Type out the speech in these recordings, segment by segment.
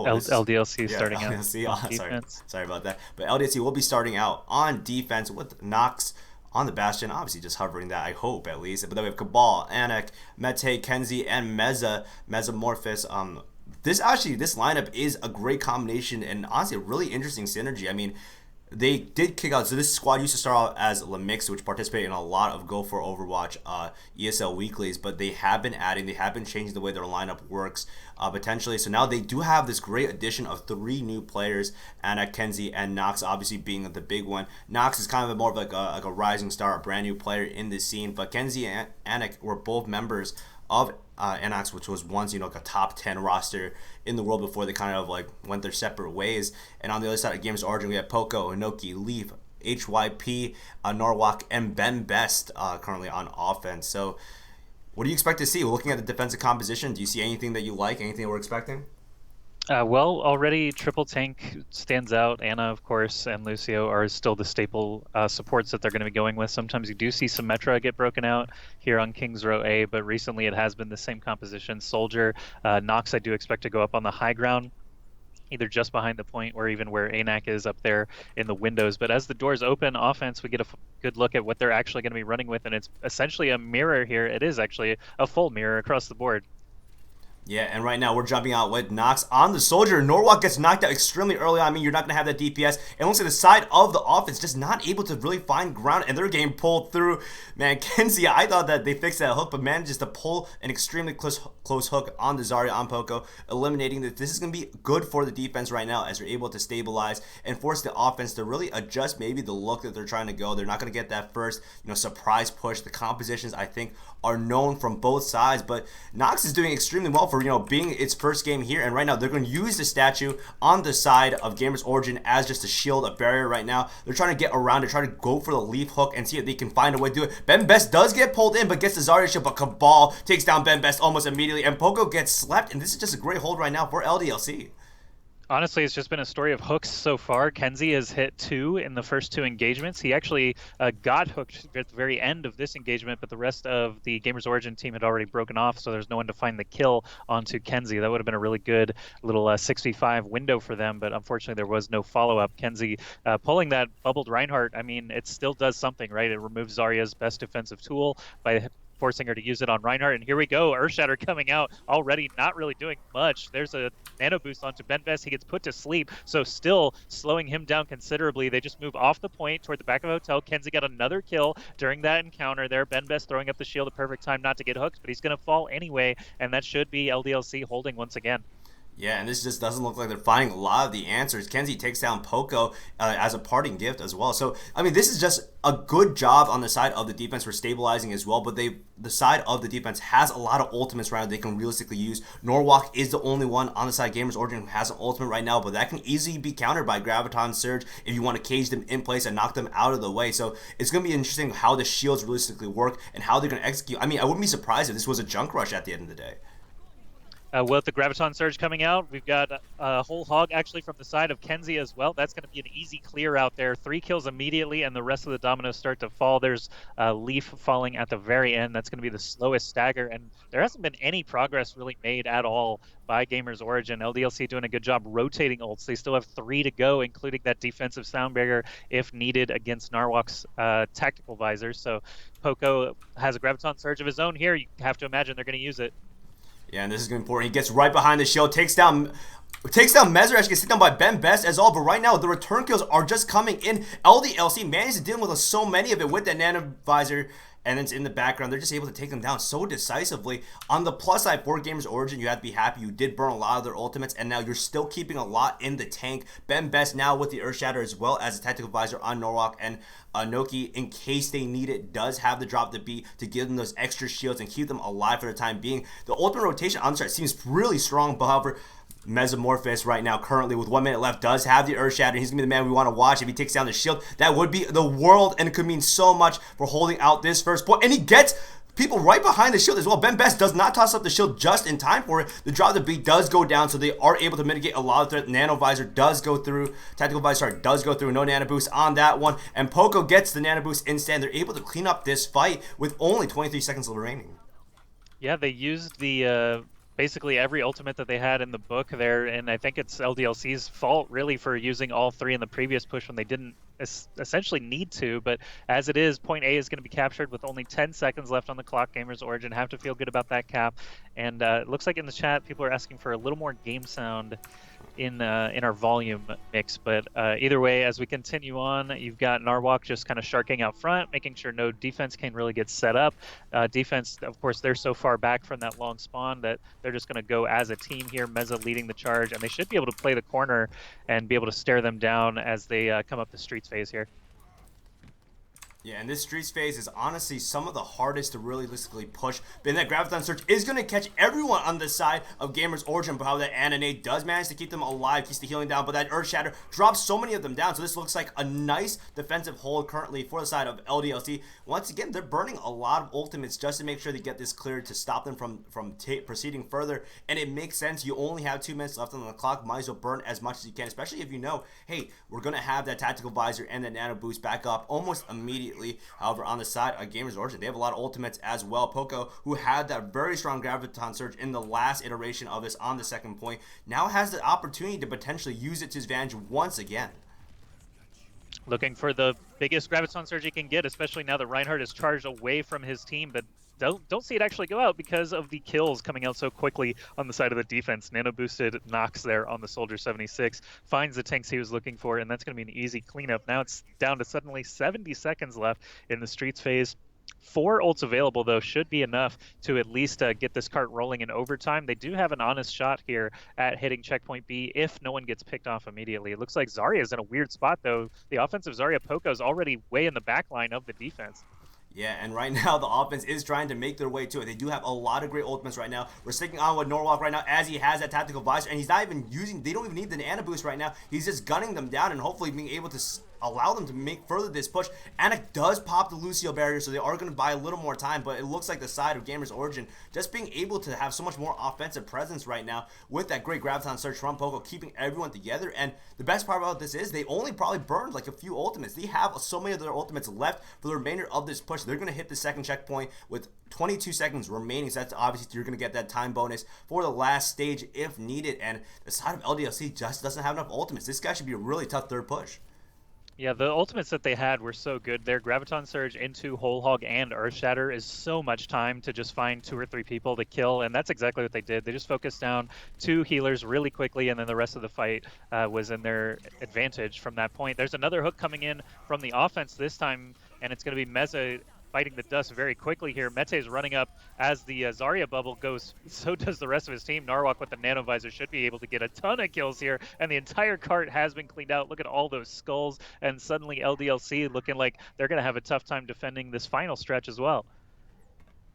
Whoa, LDLC yeah, starting out LDLC. on Sorry, defense. sorry about that. But LDLC will be starting out on defense with Nox on the Bastion, obviously just hovering that, I hope at least. But then we have Cabal, Anak, Mete, Kenzie, and Mesomorphous. This lineup is a great combination and honestly a really interesting synergy. I mean, they did kick out. So this squad used to start out as Lemix, which participated in a lot of Go for Overwatch ESL weeklies, but they have been adding, they have been changing the way their lineup works potentially. So now they do have this great addition of 3 new players, Anak, Kenzie, and Nox obviously being the big one. Nox is kind of more of like a rising star, a brand new player in the scene, but Kenzie and Anak were both members of Anax, which was once like a top 10 roster in the world before they kind of like went their separate ways. And on the other side of GamersOrigin, we have Poco, Inoki, Leaf, HYP, Norwalk, and Ben Best currently on offense. So what do you expect to see? Looking at the defensive composition, do you see anything that you like, anything that we're expecting? Well, already triple tank stands out. Anna, of course, and Lucio are still the staple supports that they're going to be going with. Sometimes you do see Symmetra get broken out here on Kings Row A, but recently it has been the same composition. Soldier, Nox, I do expect to go up on the high ground, either just behind the point or even where ANAC is up there in the windows. But as the doors open, offense, we get a good look at what they're actually going to be running with, and it's essentially a mirror here. It is actually a full mirror across the board. Yeah, and right now we're jumping out with Nox on the Soldier. Norwalk gets knocked out extremely early on. I mean, you're not going to have that DPS. It looks like the side of the offense just not able to really find ground, and they're getting pulled through. Man, Kenzie, I thought that they fixed that hook, but manages to pull an extremely close hook on the Zarya on Poco, eliminating that. This is going to be good for the defense right now as they're able to stabilize and force the offense to really adjust maybe the look that they're trying to go. They're not going to get that first, surprise push. The compositions, I think, are known from both sides, but Nox is doing extremely well for being its first game here, and right now they're going to use the statue on the side of GamersOrigin as just a shield, a barrier. Right now they're trying to get around it, try to go for the leaf hook and see if they can find a way to do it. Ben Best does get pulled in but gets the Zarya shield, but Cabal takes down Ben Best almost immediately, and Poco gets slept, and this is just a great hold right now for LDLC. Honestly, it's just been a story of hooks so far. Kenzie has hit 2 in the first 2 engagements. He actually got hooked at the very end of this engagement, but the rest of the GamersOrigin team had already broken off, so there's no one to find the kill onto Kenzie. That would have been a really good little 6v5 window for them, but unfortunately there was no follow-up. Kenzie pulling that bubbled Reinhardt, I mean, it still does something, right? It removes Zarya's best defensive tool by forcing her to use it on Reinhardt. And here we go, Earthshatter coming out already, not really doing much. There's a nano boost onto Ben Best. He gets put to sleep, so still slowing him down considerably. They just move off the point toward the back of the hotel. Kenzie got another kill during that encounter there. Ben Best throwing up the shield, a perfect time not to get hooked, but he's going to fall anyway, and that should be LDLC holding once again. Yeah, and this just doesn't look like they're finding a lot of the answers. Kenzie takes down Poco as a parting gift as well. So, I mean, this is just a good job on the side of the defense for stabilizing as well, but the side of the defense has a lot of ultimates right now they can realistically use. Norwalk is the only one on the side GamersOrigin who has an ultimate right now, but that can easily be countered by Graviton Surge if you want to cage them in place and knock them out of the way. So it's going to be interesting how the shields realistically work and how they're going to execute. I mean, I wouldn't be surprised if this was a junk rush at the end of the day. With the Graviton Surge coming out, we've got a whole hog actually from the side of Kenzie as well. That's going to be an easy clear out there. 3 kills immediately, and the rest of the dominoes start to fall. There's Leaf falling at the very end. That's going to be the slowest stagger, and there hasn't been any progress really made at all by GamersOrigin. LDLC doing a good job rotating ults. They still have 3 to go, including that defensive sound barrier if needed against Narwhal's tactical visors. So Poco has a Graviton Surge of his own here. You have to imagine they're going to use it. Yeah, and this is going to be important. He gets right behind the shield, takes down Mezer, actually gets hit down by Ben Best as all, but right now the return kills are just coming in. LDLC managed to deal with so many of it with that nano visor, and it's in the background. They're just able to take them down so decisively. On the plus side for GamersOrigin, you have to be happy. You did burn a lot of their ultimates, and now you're still keeping a lot in the tank. Ben Best now with the Earthshatter as well as a tactical visor on Norwalk, and Noki, in case they need it, does have the drop to be to give them those extra shields and keep them alive for the time being. The ultimate rotation on the side seems really strong, but however, Mesomorphous right now, currently with 1 minute left, does have the Earthshatter. He's going to be the man we want to watch. If he takes down the shield, that would be the world, and it could mean so much for holding out this first point. And he gets people right behind the shield as well. Ben Best does not toss up the shield just in time for it. The drop to beat does go down, so they are able to mitigate a lot of threat. Nano visor does go through. Tactical visor does go through. No nano boost on that one. And Poco gets the nano boost instead. They're able to clean up this fight with only 23 seconds remaining. Yeah, they used the basically every ultimate that they had in the book there, and I think it's LDLC's fault really for using all three in the previous push when they didn't essentially need to. But as it is, point A is going to be captured with only 10 seconds left on the clock. GamersOrigin have to feel good about that cap, and it looks like in the chat people are asking for a little more game sound in our volume mix. But either way, as we continue on, you've got Narwhal just kind of sharking out front, making sure no defense can really get set up. Defense, of course, they're so far back from that long spawn that they're just going to go as a team here. Meza leading the charge, and they should be able to play the corner and be able to stare them down as they come up the streets phase here. Yeah, and this streets phase is honestly some of the hardest to realistically push. But that Graviton Surge is going to catch everyone on the side of GamersOrigin. But how that Ananate does manage to keep them alive, keeps the healing down. But that Earth Shatter drops so many of them down. So this looks like a nice defensive hold currently for the side of LDLC. Once again, they're burning a lot of ultimates just to make sure they get this cleared to stop them from proceeding further. And it makes sense. You only have 2 minutes left on the clock. Might as well burn as much as you can, especially if you know, hey, we're going to have that Tactical Visor and that Nano Boost back up almost immediately. However, on the side of GamersOrigin, they have a lot of ultimates as well. Poco, who had that very strong Graviton Surge in the last iteration of this on the second point, now has the opportunity to potentially use it to his advantage once again. Looking for the biggest Graviton Surge he can get, especially now that Reinhardt is charged away from his team, but don't see it actually go out because of the kills coming out so quickly on the side of the defense. Nano boosted Nox there on the Soldier 76, finds the tanks he was looking for, and that's going to be an easy cleanup. Now it's down to suddenly 70 seconds left in the streets phase. 4 ults available, though, should be enough to at least get this cart rolling in overtime. They do have an honest shot here at hitting checkpoint B if no one gets picked off immediately. It looks like Zarya's in a weird spot, though. The offensive Zarya Poco is already way in the back line of the defense. Yeah, and right now the offense is trying to make their way to it. They do have a lot of great ultimates right now. We're sticking on with Norwalk right now as he has that Tactical Visor, and he's not even using, they don't even need the Nano Boost right now. He's just gunning them down and hopefully being able to allow them to make further this push. Anik does pop the Lucio barrier, so they are going to buy a little more time, but it looks like the side of GamersOrigin just being able to have so much more offensive presence right now with that great Graviton Surge from Poco, keeping everyone together. And the best part about this is they only probably burned like a few ultimates. They have so many of their ultimates left for the remainder of this push. They're going to hit the second checkpoint with 22 seconds remaining, so that's obviously you're going to get that time bonus for the last stage if needed. And the side of LDLC just doesn't have enough ultimates. This guy should be a really tough third push. Yeah, the ultimates that they had were so good. Their Graviton Surge into Whole Hog and Earth Shatter is so much time to just find 2 or 3 people to kill, and that's exactly what they did. They just focused down 2 healers really quickly, and then the rest of the fight was in their advantage from that point. There's another hook coming in from the offense this time, and it's going to be Meza fighting the dust very quickly here. Mete is running up as the Zarya bubble goes. So does the rest of his team. Narwhal with the Nano Visor should be able to get a ton of kills here, and the entire cart has been cleaned out. Look at all those skulls, and suddenly LDLC looking like they're going to have a tough time defending this final stretch as well.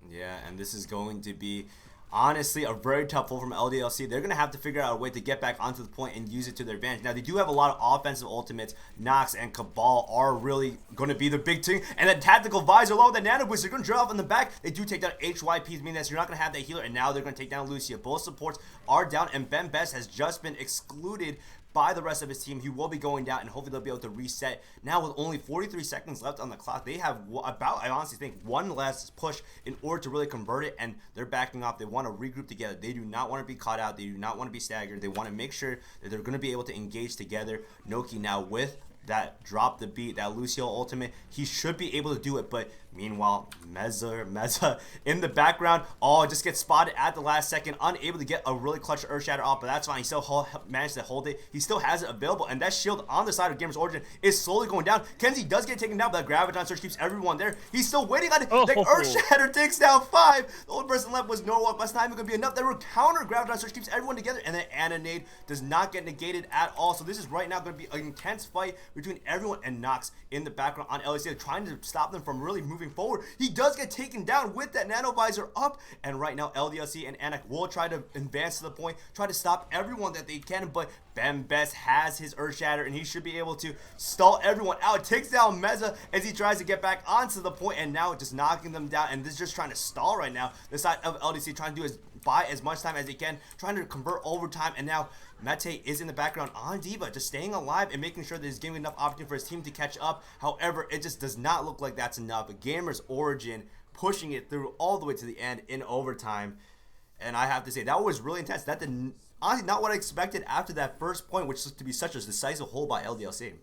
Yeah, and this is going to be honestly a very tough pull from LDLC. They're going to have to figure out a way to get back onto the point and use it to their advantage. Now, they do have a lot of offensive ultimates. Nox and Cabal are really going to be the big thing. And that Tactical Visor, along with the Nano Boost, they're going to drill off in the back. They do take down HYPs, meaning that you're not going to have that healer. And now they're going to take down Lucia. Both supports are down, and Ben Best has just been excluded by the rest of his team. He will be going down, and hopefully they'll be able to reset. Now, with only 43 seconds left on the clock, they have about, I honestly think, one last push in order to really convert it, and they're backing off. They want to regroup together. They do not want to be caught out. They do not want to be staggered. They want to make sure that they're going to be able to engage together. Noki now with that drop the beat, that Lucio ultimate, he should be able to do it, but meanwhile, Meza in the background, just gets spotted at the last second, unable to get a really clutch Earth Shatter off, but that's fine. He still managed to hold it. He still has it available, and that shield on the side of GamersOrigin is slowly going down. Kenzie does get taken down, but that Graviton Surge keeps everyone there. He's still waiting on it. That Earth Shatter takes down 5. The only person left was Norwalk, but that's not even going to be enough. That counter Graviton Surge keeps everyone together, and then Ananade does not get negated at all. So this is right now going to be an intense fight between everyone and Nox in the background on LDLC, trying to stop them from really moving forward. He does get taken down with that Nano Visor up, and right now LDLC and Anik will try to advance to the point, try to stop everyone that they can, but Ben Best has his Earth Shatter, and he should be able to stall everyone out. Takes down Meza as he tries to get back onto the point, and now just knocking them down, and this is just trying to stall right now. The side of LDC trying to do is buy as much time as they can, trying to convert overtime, and now Mete is in the background on D.Va, just staying alive and making sure that he's giving enough opportunity for his team to catch up. However, it just does not look like that's enough. GamersOrigin pushing it through all the way to the end in overtime. And I have to say, that was really intense. That did honestly not what I expected after that first point, which was to be such a decisive hold by LDLC.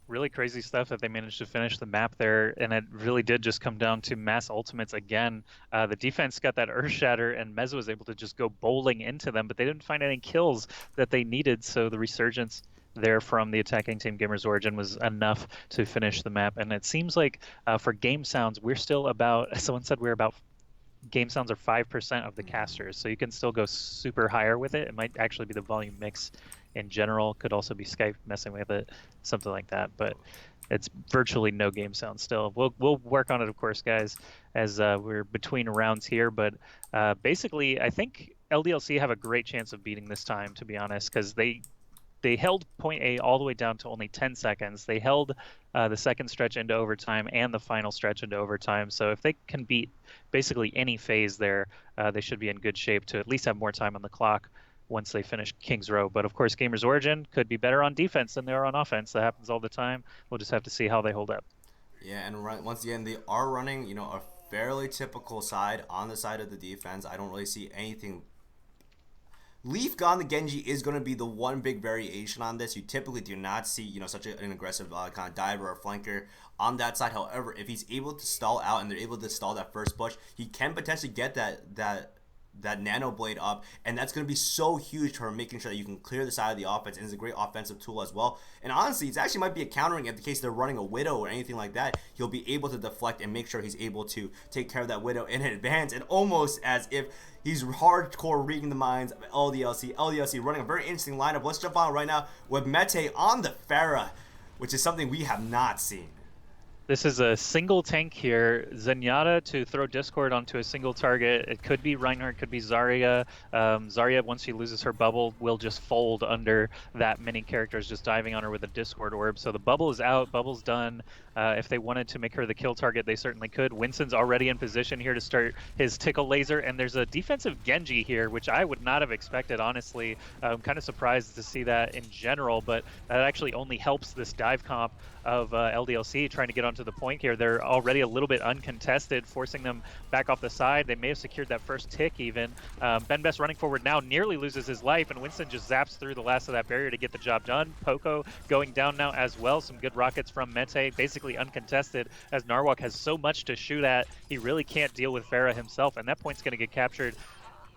Really crazy stuff that they managed to finish the map there, and it really did just come down to mass ultimates again. The defense got that Earth Shatter, and Meza was able to just go bowling into them, but they didn't find any kills that they needed, so the resurgence there from the attacking team GamersOrigin was enough to finish the map. And it seems like for game sounds, we're still about, someone said we're about, game sounds are 5% of the casters, so you can still go super higher with it. It might actually be the volume mix in general, could also be Skype messing with it, something like that, but it's virtually no game sound still. We'll work on it, of course, guys, as we're between rounds here, but basically I think LDLC have a great chance of beating this time, to be honest, because they held point A all the way down to only 10 seconds. They held the second stretch into overtime and the final stretch into overtime. So if they can beat basically any phase there, they should be in good shape to at least have more time on the clock once they finish King's Row. But of course, GamersOrigin could be better on defense than they are on offense. That happens all the time. We'll just have to see how they hold up. Yeah, and once again, they are running, a fairly typical side on the side of the defense. I don't really see anything. Leaf Gone the Genji is going to be the one big variation on this. You typically do not see, such an aggressive kind of diver or flanker on that side. However, if he's able to stall out and they're able to stall that first push, he can potentially get that nano blade up, and that's going to be so huge for making sure that you can clear the side of the offense, and it's a great offensive tool as well. And honestly, it actually might be a countering in the case they're running a Widow or anything like that. He'll be able to deflect and make sure he's able to take care of that Widow in advance, and almost as if he's hardcore reading the minds of LDLC. LDLC running a very interesting lineup. Let's jump on right now with Mete on the Pharah, which is something we have not seen. This is a single tank here. Zenyatta to throw Discord onto a single target. It could be Reinhardt, could be Zarya. Zarya, once she loses her bubble, will just fold under that many characters just diving on her with a Discord orb. So the bubble is out, bubble's done. If they wanted to make her the kill target, they certainly could. Winston's already in position here to start his tickle laser, and there's a defensive Genji here, which I would not have expected, honestly. I'm kind of surprised to see that in general, but that actually only helps this dive comp of LDLC trying to get onto the point here. They're already a little bit uncontested, forcing them back off the side. They may have secured that first tick even. Ben Best running forward now nearly loses his life, and Winston just zaps through the last of that barrier to get the job done. Poco going down now as well. Some good rockets from Mete, basically uncontested, as Narwhal has so much to shoot at. He really can't deal with Pharah himself, and that point's going to get captured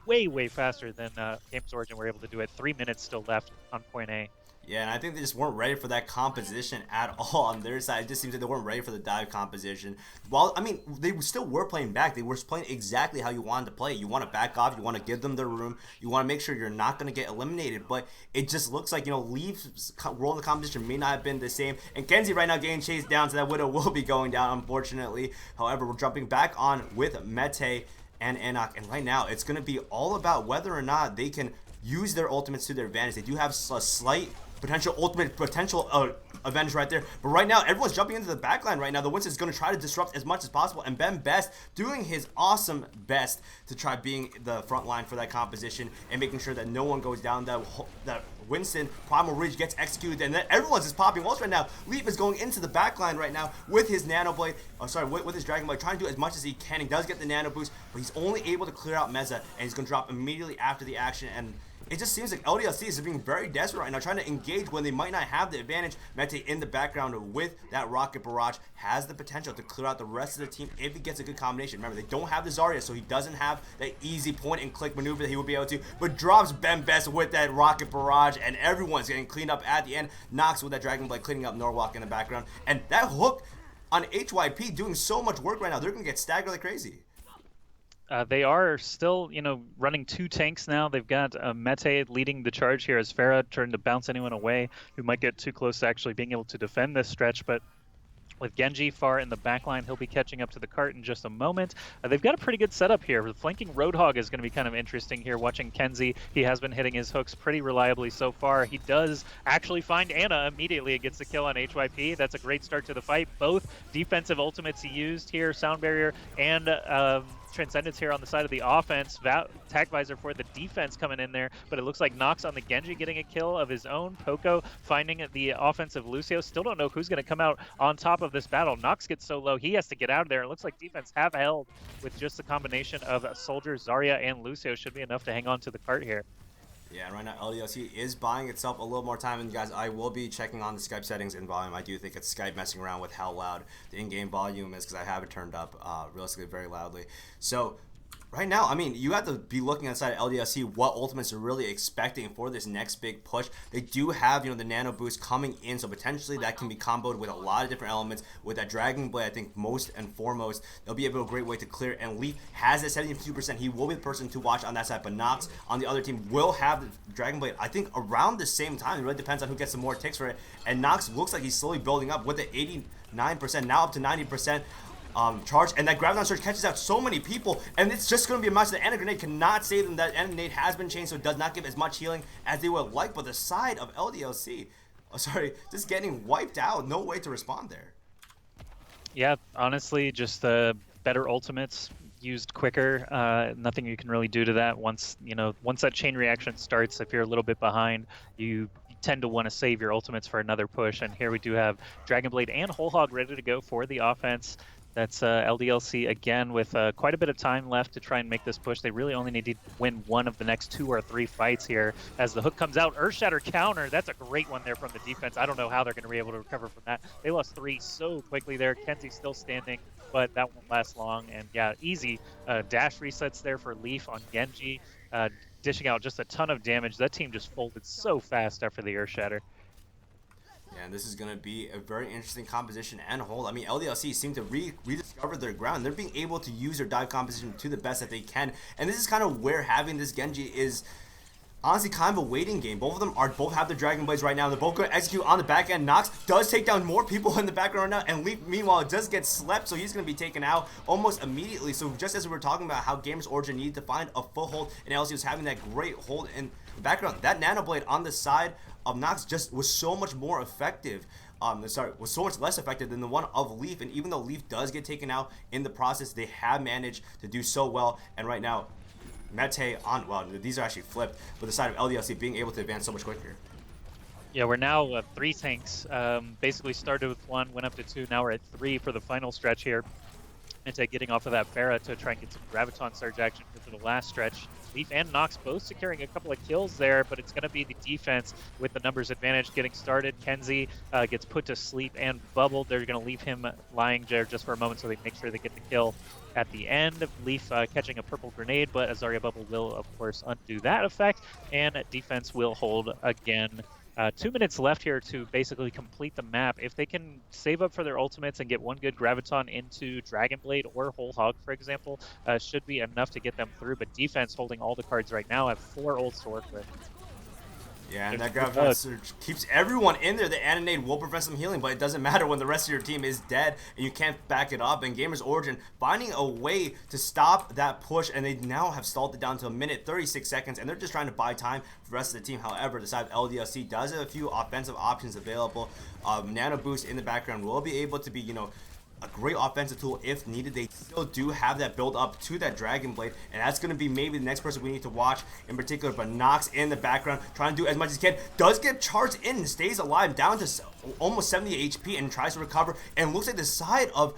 way faster than GamersOrigin were able to do it. 3 minutes still left on point A. Yeah, and I think they just weren't ready for that composition at all on their side. It just seems like they weren't ready for the dive composition. Well, I mean, they still were playing back. They were playing exactly how you wanted to play. You want to back off. You want to give them their room. You want to make sure you're not going to get eliminated. But it just looks like, Leaf's role in the competition may not have been the same. And Kenzie right now getting chased down, so that Widow will be going down, unfortunately. However, we're jumping back on with Mete and Enoch. And right now, it's going to be all about whether or not they can use their ultimates to their advantage. They do have a slight potential advantage right there, but right now everyone's jumping into the backline right now. The Winston's going to try to disrupt as much as possible, and Ben Best doing his awesome best to try being the front line for that composition and making sure that no one goes down. That Winston Primal Ridge gets executed, and then everyone's just popping walls right now. Leap is going into the backline right now with his Nano Blade, with his Dragon Blade, trying to do as much as he can. He does get the Nano Boost, but he's only able to clear out Meza, and he's going to drop immediately after the action. And it just seems like LDLC is being very desperate right now, trying to engage when they might not have the advantage. Mete in the background with that Rocket Barrage has the potential to clear out the rest of the team if he gets a good combination. Remember, they don't have the Zarya, so he doesn't have that easy point and click maneuver that he would be able to, but drops Ben Best with that Rocket Barrage, and everyone's getting cleaned up at the end. Nox with that Dragon Blade cleaning up Norwalk in the background, and that hook on HYP doing so much work right now. They're going to get staggered like crazy. They are still, running 2 tanks now. They've got Mete leading the charge here as Pharah trying to bounce anyone away who might get too close to actually being able to defend this stretch. But with Genji far in the backline, he'll be catching up to the cart in just a moment. They've got a pretty good setup here. The flanking Roadhog is going to be kind of interesting here. Watching Kenzie, he has been hitting his hooks pretty reliably so far. He does actually find Ana immediately. It gets the kill on HYP. That's a great start to the fight. Both defensive ultimates he used here, Sound Barrier and Transcendence here on the side of the offense. Tag Visor for the defense coming in there, but it looks like Nox on the Genji getting a kill of his own. Poco finding the offensive Lucio. Still don't know who's going to come out on top of this battle. Nox gets so low, he has to get out of there. It looks like defense have held with just the combination of Soldier, Zarya, and Lucio. Should be enough to hang on to the cart here. Yeah, and right now LDLC is buying itself a little more time, and guys, I will be checking on the Skype settings and volume. I do think it's Skype messing around with how loud the in-game volume is, because I have it turned up realistically very loudly. So right now, I mean, you have to be looking inside LDLC what ultimates are really expecting for this next big push. They do have, you know, the nano boost coming in, so potentially that can be comboed with a lot of different elements. With that Dragon Blade, I think most and foremost, they'll be able to a great way to clear. And Leaf has that 72%. He will be the person to watch on that side, but Nox on the other team will have the Dragon Blade, I think, around the same time. It really depends on who gets some more ticks for it. And Nox looks like he's slowly building up with the 89%, now up to 90%. Charge, and that Graviton Surge catches out so many people, and it's just going to be a match. The Ana Grenade cannot save them. That Ana Grenade has been changed, so it does not give as much healing as they would like. But the side of LDLC, just getting wiped out. No way to respond there. Yeah, honestly, just the better ultimates used quicker. Nothing you can really do to that. Once that chain reaction starts, if you're a little bit behind, you tend to want to save your ultimates for another push. And here we do have Dragon Blade and Whole Hog ready to go for the offense. That's LDLC again with quite a bit of time left to try and make this push. They really only need to win one of the next 2 or 3 fights here. As the hook comes out, Earthshatter counter. That's a great one there from the defense. I don't know how they're going to be able to recover from that. They lost 3 so quickly there. Kenzie still standing, but that won't last long. And yeah, easy dash resets there for Leaf on Genji, dishing out just a ton of damage. That team just folded so fast after the Earthshatter. Yeah, and this is going to be a very interesting composition and hold. I mean, LDLC seem to rediscover their ground. They're being able to use their dive composition to the best that they can. And this is kind of where having this Genji is honestly kind of a waiting game. Both of them both have the Dragon Blades right now. They're both going to execute on the back end. Nox does take down more people in the background right now, and Leaf, meanwhile, does get slept, so he's going to be taken out almost immediately. So just as we were talking about how GamersOrigin needed to find a foothold, and LC was having that great hold in the background, that Nano Blade on the side of Nox just was so much more effective. Was so much less effective than the one of Leaf, and even though Leaf does get taken out in the process, they have managed to do so well. And right now, Mete on, well, these are actually flipped, but the side of LDLC being able to advance so much quicker. Yeah, we're now 3 tanks. Basically started with 1, went up to 2, now we're at 3 for the final stretch here. Mete getting off of that Pharah to try and get some Graviton Surge action for the last stretch. Leaf and Nox both securing a couple of kills there, but it's going to be the defense with the numbers advantage getting started. Kenzie gets put to sleep and bubbled. They're going to leave him lying there just for a moment so they make sure they get the kill at the end. Leaf catching a purple grenade, but Azaria Bubble will, of course, undo that effect, and defense will hold again. 2 minutes left here to basically complete the map. If they can save up for their ultimates and get one good Graviton into Dragon Blade or Whole Hog, for example, should be enough to get them through. But defense holding all the cards right now have 4 ults to work with. Yeah, and that Graviton Surge keeps everyone in there. The Ana Grenade will prevent some healing, but it doesn't matter when the rest of your team is dead and you can't back it up. And GamersOrigin finding a way to stop that push, and they now have stalled it down to 1:36, and they're just trying to buy time for the rest of the team. However, the side of LDLC does have a few offensive options available. Nano Boost in the background will be able to be, a great offensive tool if needed. They still do have that build up to that Dragon Blade, and that's going to be maybe the next person we need to watch in particular. But Nox in the background trying to do as much as he can, does get charged in and stays alive down to almost 70 HP and tries to recover, and looks like the side of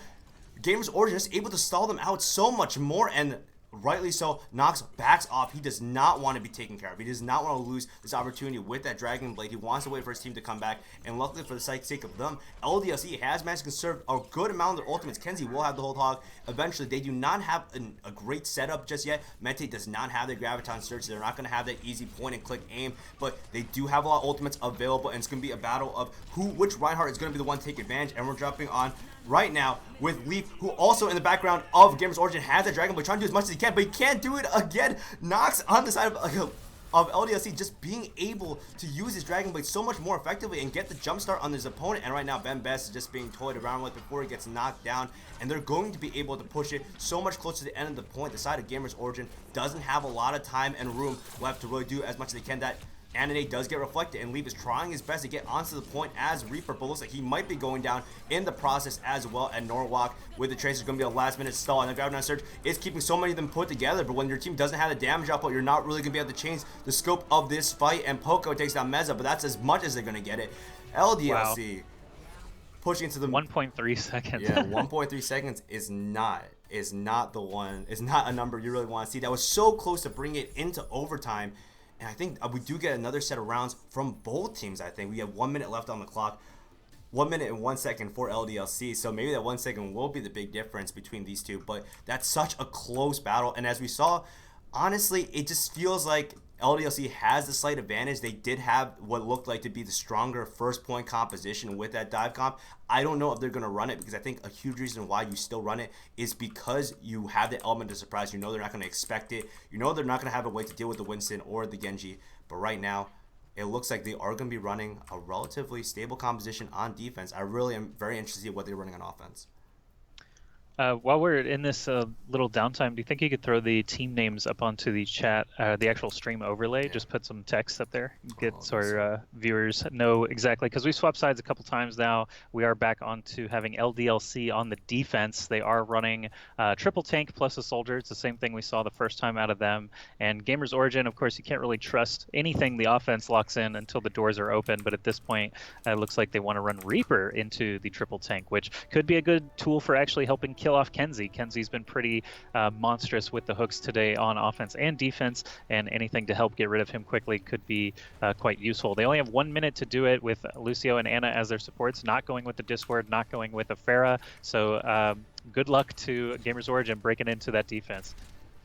GamersOrigin is able to stall them out so much more, and rightly so. Nox backs off. He does not want to be taken care of. He does not want to lose this opportunity with that Dragon Blade. He wants to wait for his team to come back, and luckily for the sake of them, LDLC has managed to conserve a good amount of their ultimates. Kenzie will have the Whole Hog eventually. They do not have a great setup just yet. Mete does not have the Graviton Surge. They're not going to have that easy point and click aim, but they do have a lot of ultimates available, and it's going to be a battle of which Reinhardt is going to be the one to take advantage. And we're jumping on right now with Leaf, who also in the background of GamersOrigin has a Dragon Blade, trying to do as much as he can, but he can't do it again. Nox on the side of LDLC just being able to use his Dragon Blade so much more effectively and get the jump start on his opponent. And right now Ben Best is just being toyed around with before he gets knocked down, and they're going to be able to push it so much closer to the end of the point. The side of GamersOrigin doesn't have a lot of time and room left to really do as much as they can. That Anime does get reflected, and Leaf is trying his best to get onto the point as Reaper, but looks like he might be going down in the process as well. And Norwalk with the Tracer is going to be a last-minute stall, and the Graviton Surge is keeping so many of them put together, but when your team doesn't have the damage output, you're not really going to be able to change the scope of this fight, and Poco takes down Meza, but that's as much as they're going to get it. LDLC pushing into the 1.3 seconds. Yeah, 1.3 seconds is not a number you really want to see. That was so close to bring it into overtime. And I think we do get another set of rounds from both teams. I think we have 1 minute left on the clock, 1 minute and 1 second for LDLC. So maybe that 1 second will be the big difference between these two. But that's such a close battle. And as we saw, honestly, it just feels like LDLC has the slight advantage. They did have what looked like to be the stronger first point composition with that dive comp. I don't know if they're going to run it, because I think a huge reason why you still run it is because you have the element of surprise. You know they're not going to expect it. You know they're not going to have a way to deal with the Winston or the Genji. But right now, it looks like they are going to be running a relatively stable composition on defense. I really am very interested in what they're running on offense. While we're in this little downtime, do you think you could throw the team names up onto the chat, the actual stream overlay? Yeah. Just put some text up there, get so our viewers know exactly, because we swapped sides a couple times now. We are back onto having LDLC on the defense. They are running triple tank plus a soldier. It's the same thing we saw the first time out of them. And GamersOrigin, of course, you can't really trust anything the offense locks in until the doors are open. But at this point, it looks like they want to run Reaper into the triple tank, which could be a good tool for actually helping kill off Kenzie. Kenzie's been pretty monstrous with the hooks today on offense and defense, and anything to help get rid of him quickly could be quite useful. They only have 1 minute to do it with Lucio and Anna as their supports, not going with the Discord, not going with a Pharah. So good luck to GamersOrigin breaking into that defense.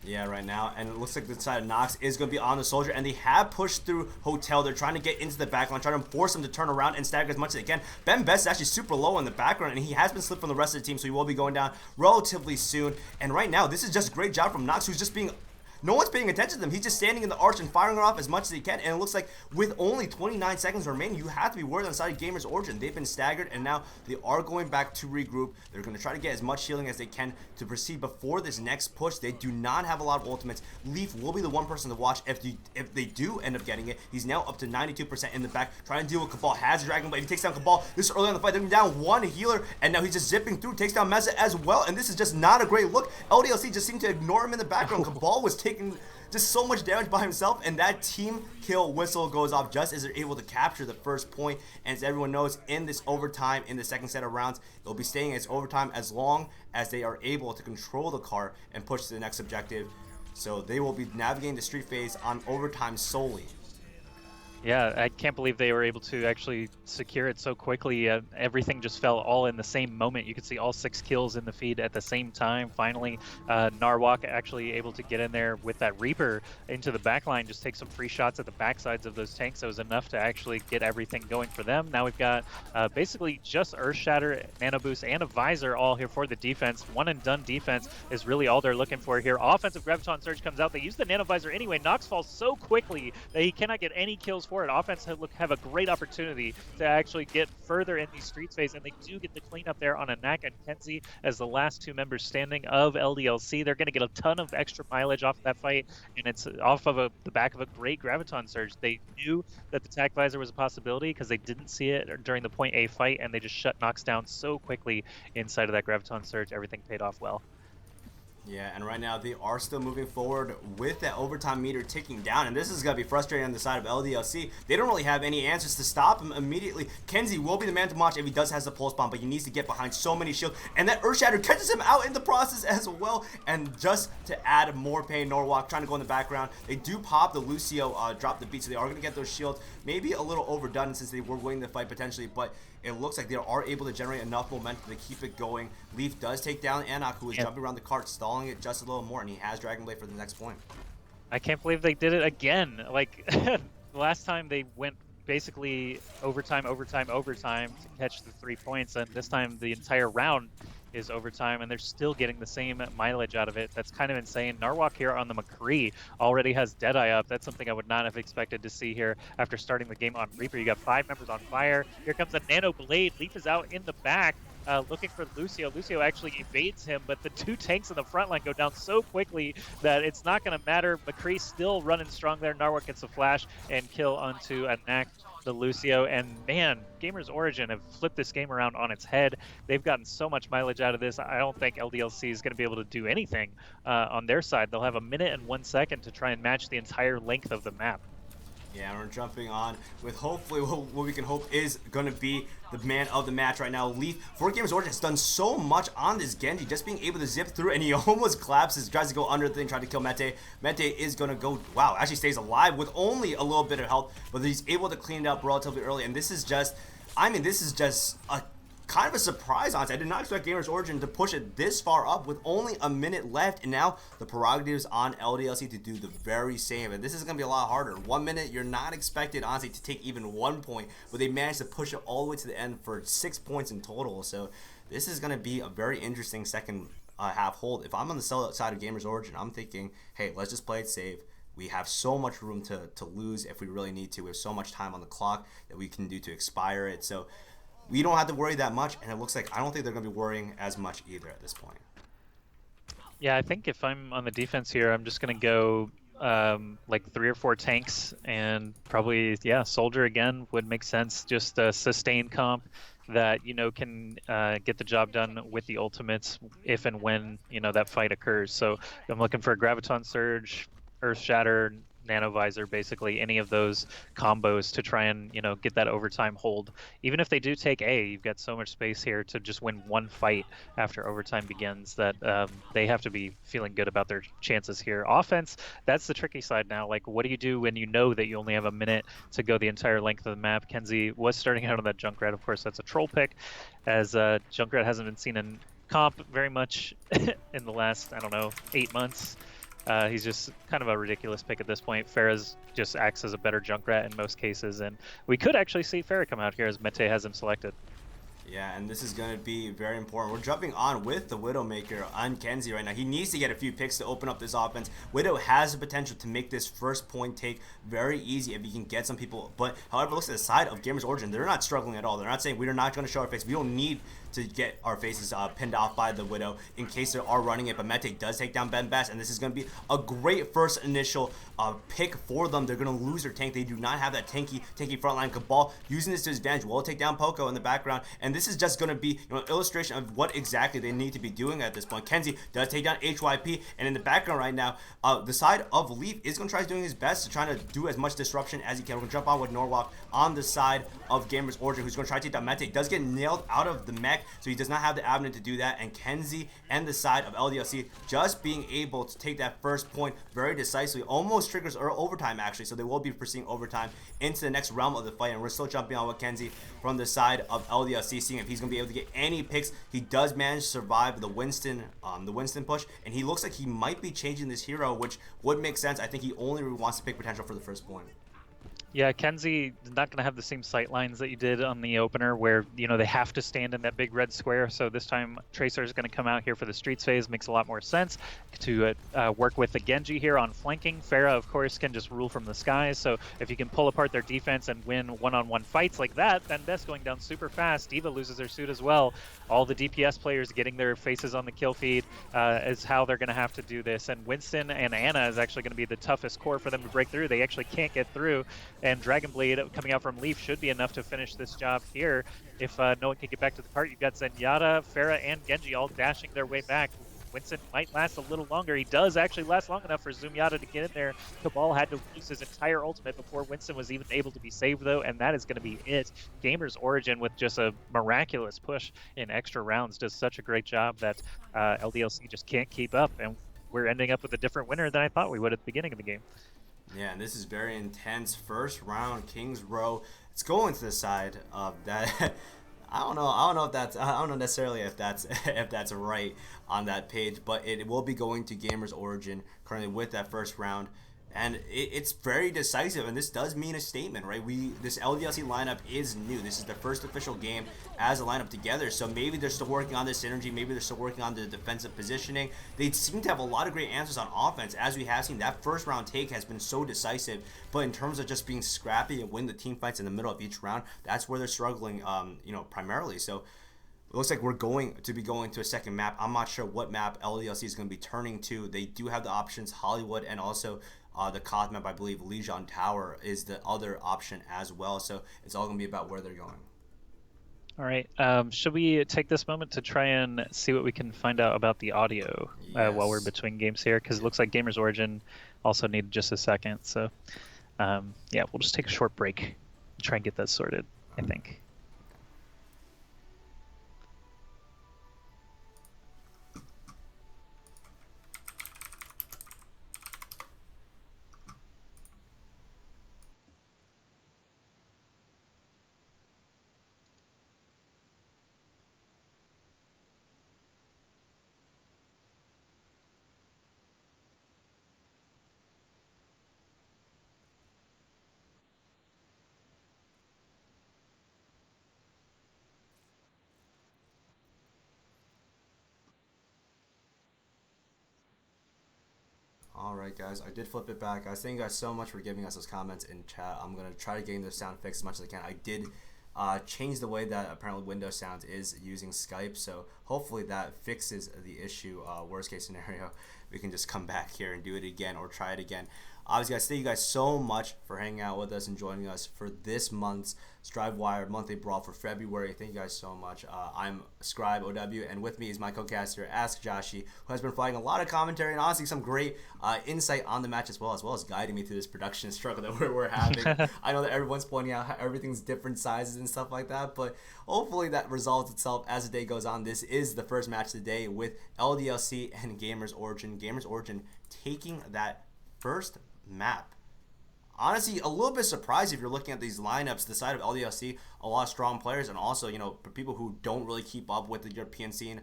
Yeah, right now, and it looks like the side of Nox is going to be on the soldier, and they have pushed through Hotel. They're trying to get into the backline, trying to force him to turn around and stagger as much as they can. Ben Best is actually super low in the background, and he has been slipped from the rest of the team, so he will be going down relatively soon. And right now, this is just a great job from Nox, who's just being... No one's paying attention to them. He's just standing in the arch and firing it off as much as he can. And it looks like with only 29 seconds remaining, you have to be worried on the side of GamersOrigin. They've been staggered, and now they are going back to regroup. They're going to try to get as much healing as they can to proceed before this next push. They do not have a lot of ultimates. Leaf will be the one person to watch if they do end up getting it. He's now up to 92% in the back, trying to deal with Cabal. Has a Dragon Blade. He takes down Cabal this early on the fight. They're down one healer, and now he's just zipping through, takes down Meza as well. And this is just not a great look. LDLC just seemed to ignore him in the background. Cabal was taking just so much damage by himself, and that team kill whistle goes off just as they're able to capture the first point. And as everyone knows, in this overtime, in the second set of rounds, they'll be staying as overtime as long as they are able to control the car and push to the next objective. So they will be navigating the street phase on overtime solely. Yeah, I can't believe they were able to actually secure it so quickly. Everything just fell all in the same moment. You could see all 6 kills in the feed at the same time. Finally, Narwhal actually able to get in there with that Reaper into the backline, just take some free shots at the backsides of those tanks. That was enough to actually get everything going for them. Now we've got basically just Earth Shatter, Nano Boost, and a Visor all here for the defense. One and done defense is really all they're looking for here. Offensive Graviton Surge comes out. They use the Nano Visor anyway. Nox falls so quickly that he cannot get any kills for it. Offense have a great opportunity to actually get further in these streets phase, and they do get the cleanup there on Anak and Kenzie as the last 2 members standing of LDLC. They're going to get a ton of extra mileage off of that fight, and it's off of the back of a great Graviton Surge. They knew that the Tac Visor was a possibility because they didn't see it during the point A fight, and they just shut Nox down so quickly inside of that Graviton Surge. Everything paid off well. Yeah, and right now they are still moving forward with that overtime meter ticking down, and this is going to be frustrating on the side of LDLC. They don't really have any answers to stop him immediately. Kenzie will be the man to watch if he does has the pulse bomb, but he needs to get behind so many shields, and that Earth Shatter catches him out in the process as well. And just to add more pain, Norwalk trying to go in the background. They do pop the Lucio, drop the beat, so they are going to get those shields. Maybe a little overdone since they were winning the fight potentially, but it looks like they are able to generate enough momentum to keep it going. Leaf does take down Anak, who is jumping around the cart, stalling it just a little more, and he has Dragon Blade for the next point. I can't believe they did it again. Like, last time they went basically overtime to catch the 3 points, and this time the entire round is overtime, and they're still getting the same mileage out of it. That's kind of insane. Narwhal here on the McCree already has Deadeye up. That's something I would not have expected to see here after starting the game on Reaper. You got 5 members on fire. Here comes a Nano Blade. Leaf is out in the back. looking for Lucio. Lucio actually evades him, but the two tanks in the front line go down so quickly that it's not going to matter. McCree still running strong there. Narwhal gets a flash and kill onto Anak the Lucio. And man, Gamers Origin have flipped this game around on its head. They've gotten so much mileage out of this. I don't think LDLC is going to be able to do anything on their side. They'll have a minute and 1 second to try and match the entire length of the map. Yeah, we're jumping on with hopefully what we can hope is going to be the man of the match right now. Leaf, for Gamers Origin, has done so much on this Genji, just being able to zip through, and he almost collapses, tries to go under the thing, trying to kill Mete. Mete is going to go, wow, actually stays alive with only a little bit of health, but he's able to clean it up relatively early, and this is just, I mean, this is just a kind of a surprise, honestly. I did not expect Gamers Origin to push it this far up with only a minute left, and now the prerogatives on LDLC to do the very same. And this is going to be a lot harder. 1 minute, you're not expected, honestly, to take even 1 point, but they managed to push it all the way to the end for 6 points in total. So this is going to be a very interesting second half hold. If I'm on the side of Gamers Origin, I'm thinking, hey, let's just play it safe. We have so much room to lose if we really need to. We have so much time on the clock that we can do to expire it. So we don't have to worry that much, and it looks like I don't think they're going to be worrying as much either at this point. Yeah, I think if I'm on the defense here, I'm just going to go like 3 or 4 tanks, and probably, yeah, Soldier again would make sense. Just a sustain comp that, you know, can get the job done with the ultimates if and when, you know, that fight occurs. So I'm looking for a Graviton Surge, Earth Shatter, Nano Visor, basically any of those combos to try and, you know, get that overtime hold. Even if they do take A, you've got so much space here to just win one fight after overtime begins that they have to be feeling good about their chances here. Offense, that's the tricky side now. Like, what do you do when you know that you only have a minute to go the entire length of the map? Kenzie was starting out on that Junkrat. Of course, that's a troll pick, as Junkrat hasn't been seen in comp very much in the last, I don't know, 8 months. He's just kind of a ridiculous pick at this point. Farah's just acts as a better Junkrat in most cases, and we could actually see Farah come out here as Mete has him selected. Yeah, and this is going to be very important. We're jumping on with the Widowmaker on Kenzie right now. He needs to get a few picks to open up this offense. Widow has the potential to make this first point take very easy if he can get some people. But, however, looks at the side of Gamers Origin. They're not struggling at all. They're not saying we're not going to show our face. We don't need to get our faces pinned off by the Widow in case they are running it. But Mete does take down Ben Best, and this is going to be a great first initial pick for them. They're going to lose their tank. They do not have that tanky frontline. Cabal using this to his advantage will take down Poco in the background, and this is just going to be, you know, an illustration of what exactly they need to be doing at this point. Kenzie does take down HYP, and in the background right now, the side of Leaf is going to try doing his best to try to do as much disruption as he can. We're going to jump on with Norwalk on the side of Gamers Origin, who's going to try to take down Mete. Does get nailed out of the mech, so he does not have the avenue to do that, and Kenzie and the side of LDLC just being able to take that first point very decisively, almost triggers overtime actually, so they will be pursuing overtime into the next realm of the fight, and we're still jumping on with Kenzie from the side of LDLC, seeing if he's going to be able to get any picks. He does manage to survive the Winston push, and he looks like he might be changing this hero, which would make sense. I think he only wants to pick potential for the first point. Yeah, Kenzie is not going to have the same sight lines that you did on the opener where, you know, they have to stand in that big red square. So this time Tracer is going to come out here for the streets phase. Makes a lot more sense to work with the Genji here on flanking. Farah, of course, can just rule from the skies. So if you can pull apart their defense and win one-on-one fights like that, then Best going down super fast. D.Va loses her suit as well. All the DPS players getting their faces on the kill feed is how they're going to have to do this. And Winston and Anna is actually going to be the toughest core for them to break through. They actually can't get through. And Dragon Blade coming out from Leaf should be enough to finish this job here. If no one can get back to the cart, you've got Zenyatta, Farah, and Genji all dashing their way back. Winston might last a little longer. He does actually last long enough for Zenyatta to get in there. Cabal had to use his entire ultimate before Winston was even able to be saved, though, and that is going to be it. Gamers Origin, with just a miraculous push in extra rounds, does such a great job that LDLC just can't keep up, and we're ending up with a different winner than I thought we would at the beginning of the game. Yeah, and this is very intense. First round, Kings Row. It's going to the side of that. I don't know if that's. I don't know necessarily if that's if that's right on that page, but it will be going to Gamers Origin currently with that first round. And it's very decisive, and this does mean a statement, right? This LDLC lineup is new. This is their first official game as a lineup together, so maybe they're still working on this synergy. Maybe they're still working on the defensive positioning. They seem to have a lot of great answers on offense, as we have seen. That first round take has been so decisive, but in terms of just being scrappy and win the team fights in the middle of each round, that's where they're struggling, primarily. So looks like we're going to be going to a second map. I'm not sure what map LDLC is going to be turning to. They do have the options Hollywood and also the COD map. I believe Lijiang Tower is the other option as well. So it's all going to be about where they're going. All right. Should we take this moment to try and see what we can find out about the audio while we're between games here? Because it looks like GamersOrigin also needed just a second. So, yeah, we'll just take a short break and try and get that sorted, I think. Alright guys, I did flip it back. Guys, thank you guys so much for giving us those comments in chat. I'm going to try to get the sound fixed as much as I can. I did change the way that apparently Windows Sound is using Skype, so hopefully that fixes the issue. Worst case scenario, we can just come back here and do it again or try it again. Obviously, guys, thank you guys so much for hanging out with us and joining us for this month's StriveWire monthly brawl for February. Thank you guys so much. I'm Scribe OW, and with me is my co-caster Ask Joshi, who has been providing a lot of commentary and honestly some great insight on the match as well as guiding me through this production struggle that we're having. I know that everyone's pointing out how everything's different sizes and stuff like that, but hopefully that resolves itself as the day goes on. This is the first match of the day with LDLC and GamersOrigin. GamersOrigin taking that first map. Honestly, a little bit surprised if you're looking at these lineups. The side of LDLC, a lot of strong players, and also, you know, for people who don't really keep up with the European scene,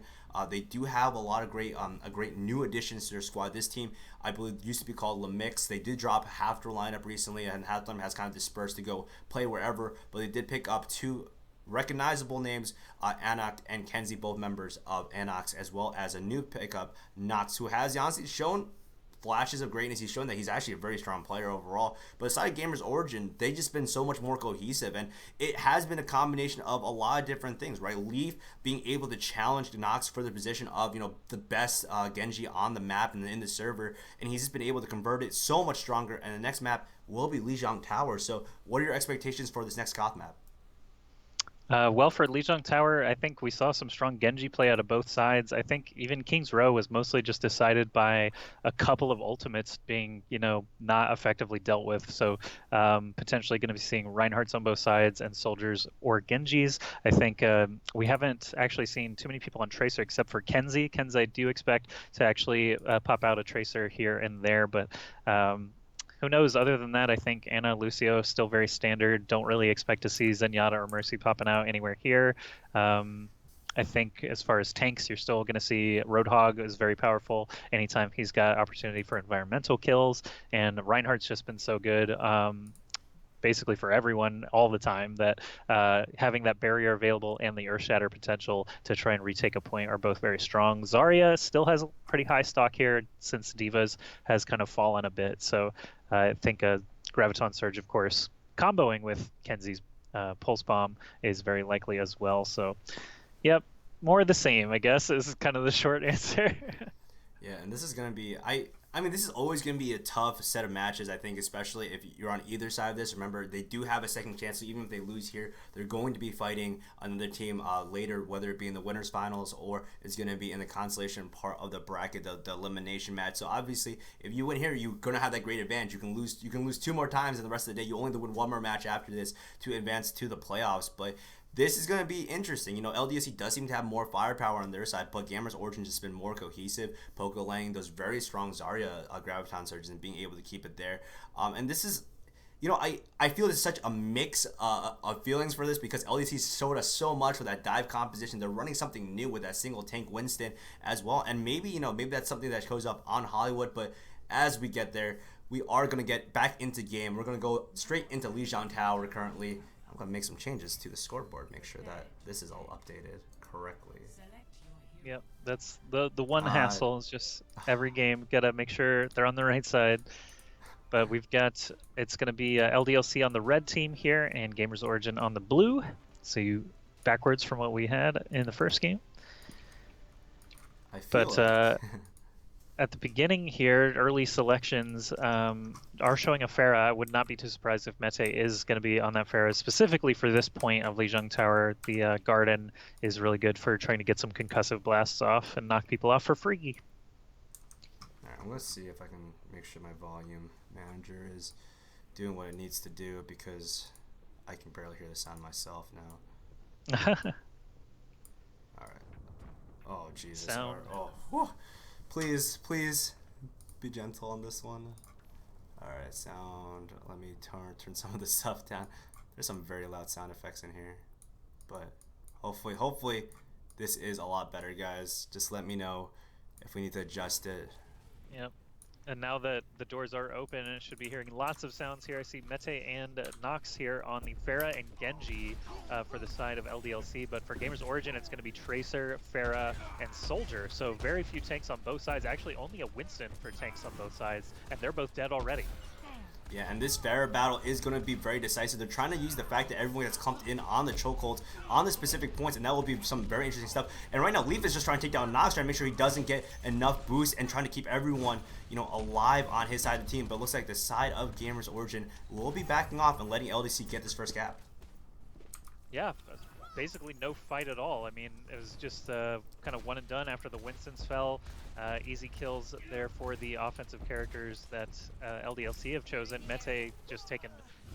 they do have a lot of great new additions to their squad. This team, I believe, used to be called Lemix. They did drop half their lineup recently, and half of them has kind of dispersed to go play wherever, but they did pick up two recognizable names, Anox and Kenzie, both members of Anox, as well as a new pickup, Nox, who has honestly shown flashes of greatness. He's shown that he's actually a very strong player overall. But aside of GamersOrigin, they've just been so much more cohesive, and it has been a combination of a lot of different things, right? Leaf being able to challenge Nox for the position of, you know, the best Genji on the map and in the server, and he's just been able to convert it so much stronger. And the next map will be Lijiang Tower. So what are your expectations for this next Koth map? Well, for Lijiang Tower, I think we saw some strong Genji play out of both sides. I think even King's Row was mostly just decided by a couple of ultimates being, you know, not effectively dealt with. So potentially going to be seeing Reinhardts on both sides and Soldiers or Genjis. I think we haven't actually seen too many people on Tracer except for Kenzie. Kenzie, I do expect to actually pop out a Tracer here and there, but who knows? Other than that, I think Ana, Lucio still very standard. Don't really expect to see Zenyatta or Mercy popping out anywhere here. I think as far as tanks, you're still going to see Roadhog is very powerful anytime he's got opportunity for environmental kills. And Reinhardt's just been so good, basically for everyone all the time, that having that barrier available and the Earthshatter potential to try and retake a point are both very strong. Zarya still has a pretty high stock here since Divas has kind of fallen a bit. So I think a Graviton Surge, of course, comboing with Kenzie's Pulse Bomb is very likely as well. So, yep, more of the same, I guess, is kind of the short answer. Yeah, and this is going to be, I mean, this is always going to be a tough set of matches, I think, especially if you're on either side of this. Remember, they do have a second chance, so even if they lose here, they're going to be fighting another team later, whether it be in the winners finals or it's going to be in the consolation part of the bracket, the elimination match. So obviously, if you win here, you're going to have that great advantage. You can lose two more times in the rest of the day. You only have to win one more match after this to advance to the playoffs. But this is going to be interesting. You know, LDSC does seem to have more firepower on their side, but GamersOrigin has been more cohesive. Poco laying those very strong Zarya Graviton Surges and being able to keep it there. And this is, you know, I feel there's such a mix of feelings for this because LDC showed us so much with that dive composition. They're running something new with that single tank Winston as well. And maybe, you know, maybe that's something that shows up on Hollywood, but as we get there, we are going to get back into game. We're going to go straight into Lijiang Tower currently. I'm going to make some changes to the scoreboard, make sure that this is all updated correctly. Yep, that's the one hassle is just every game, got to make sure they're on the right side. But we've got, it's going to be LDLC on the red team here and GamersOrigin on the blue. So you backwards from what we had in the first game. I feel But at the beginning here, early selections are showing a Pharah. I would not be too surprised if Mete is going to be on that Pharah. Specifically for this point of Lijiang Tower, the Garden is really good for trying to get some concussive blasts off and knock people off for free. Alright, I'm going to see if I can make sure my volume manager is doing what it needs to do, because I can barely hear the sound myself now. Alright. Oh, Jesus. Sound. Oh, whew. Please be gentle on this one. Alright, sound. Let me turn some of the stuff down. There's some very loud sound effects in here. But hopefully this is a lot better, guys. Just let me know if we need to adjust it. Yep. And now that the doors are open, and it should be hearing lots of sounds here. I see Mete and Nox here on the Pharah and Genji for the side of LDLC, but for GamersOrigin, it's going to be Tracer, Pharah, and Soldier. So very few tanks on both sides. Actually, only a Winston for tanks on both sides, and they're both dead already. Yeah, and this Pharah battle is going to be very decisive. They're trying to use the fact that everyone that's clumped in on the chokeholds on the specific points, and that will be some very interesting stuff. And right now, Leaf is just trying to take down Nox, trying to make sure he doesn't get enough boost, and trying to keep everyone, you know, alive on his side of the team. But it looks like the side of GamersOrigin will be backing off and letting LDC get this first cap. Yeah, basically no fight at all. I mean, it was just kind of one and done after the Winstons fell. Easy kills there for the offensive characters that LDLC have chosen. Mete just taking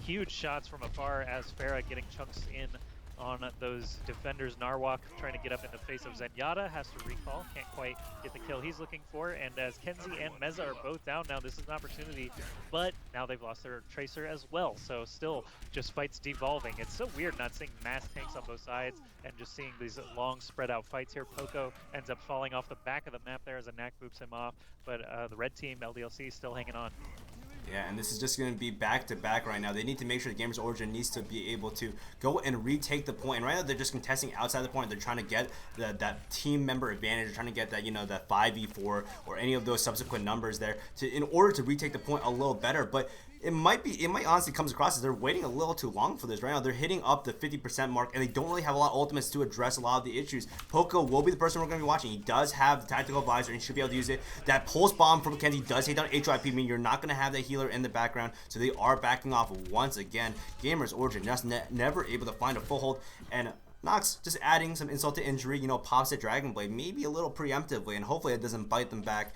huge shots from afar as Pharah getting chunks in on those defenders. Narwhal trying to get up in the face of Zenyatta, has to recall, can't quite get the kill he's looking for, and as Kenzie and Meza are both down now, this is an opportunity, but now they've lost their Tracer as well, so still just fights devolving. It's so weird not seeing mass tanks on both sides and just seeing these long spread out fights here. Poco ends up falling off the back of the map there as a Knack boops him off, but the red team, LDLC, is still hanging on. Yeah, and this is just going to be back-to-back right now. They need to make sure the GamersOrigin needs to be able to go and retake the point. And right now, they're just contesting outside the point. They're trying to get that team member advantage. They're trying to get that, you know, that 5v4 or any of those subsequent numbers there in order to retake the point a little better. But it might honestly comes across as they're waiting a little too long for this right now. They're hitting up the 50% mark, and they don't really have a lot of ultimates to address a lot of the issues. Poco will be the person we're going to be watching. He does have the tactical visor, and he should be able to use it. That pulse bomb from Kenzie does take down HYP, meaning you're not going to have that healer in the background, so they are backing off once again. GamersOrigin just never able to find a foothold, and Nox just adding some insult to injury, you know, pops at Dragon Blade, maybe a little preemptively, and hopefully it doesn't bite them back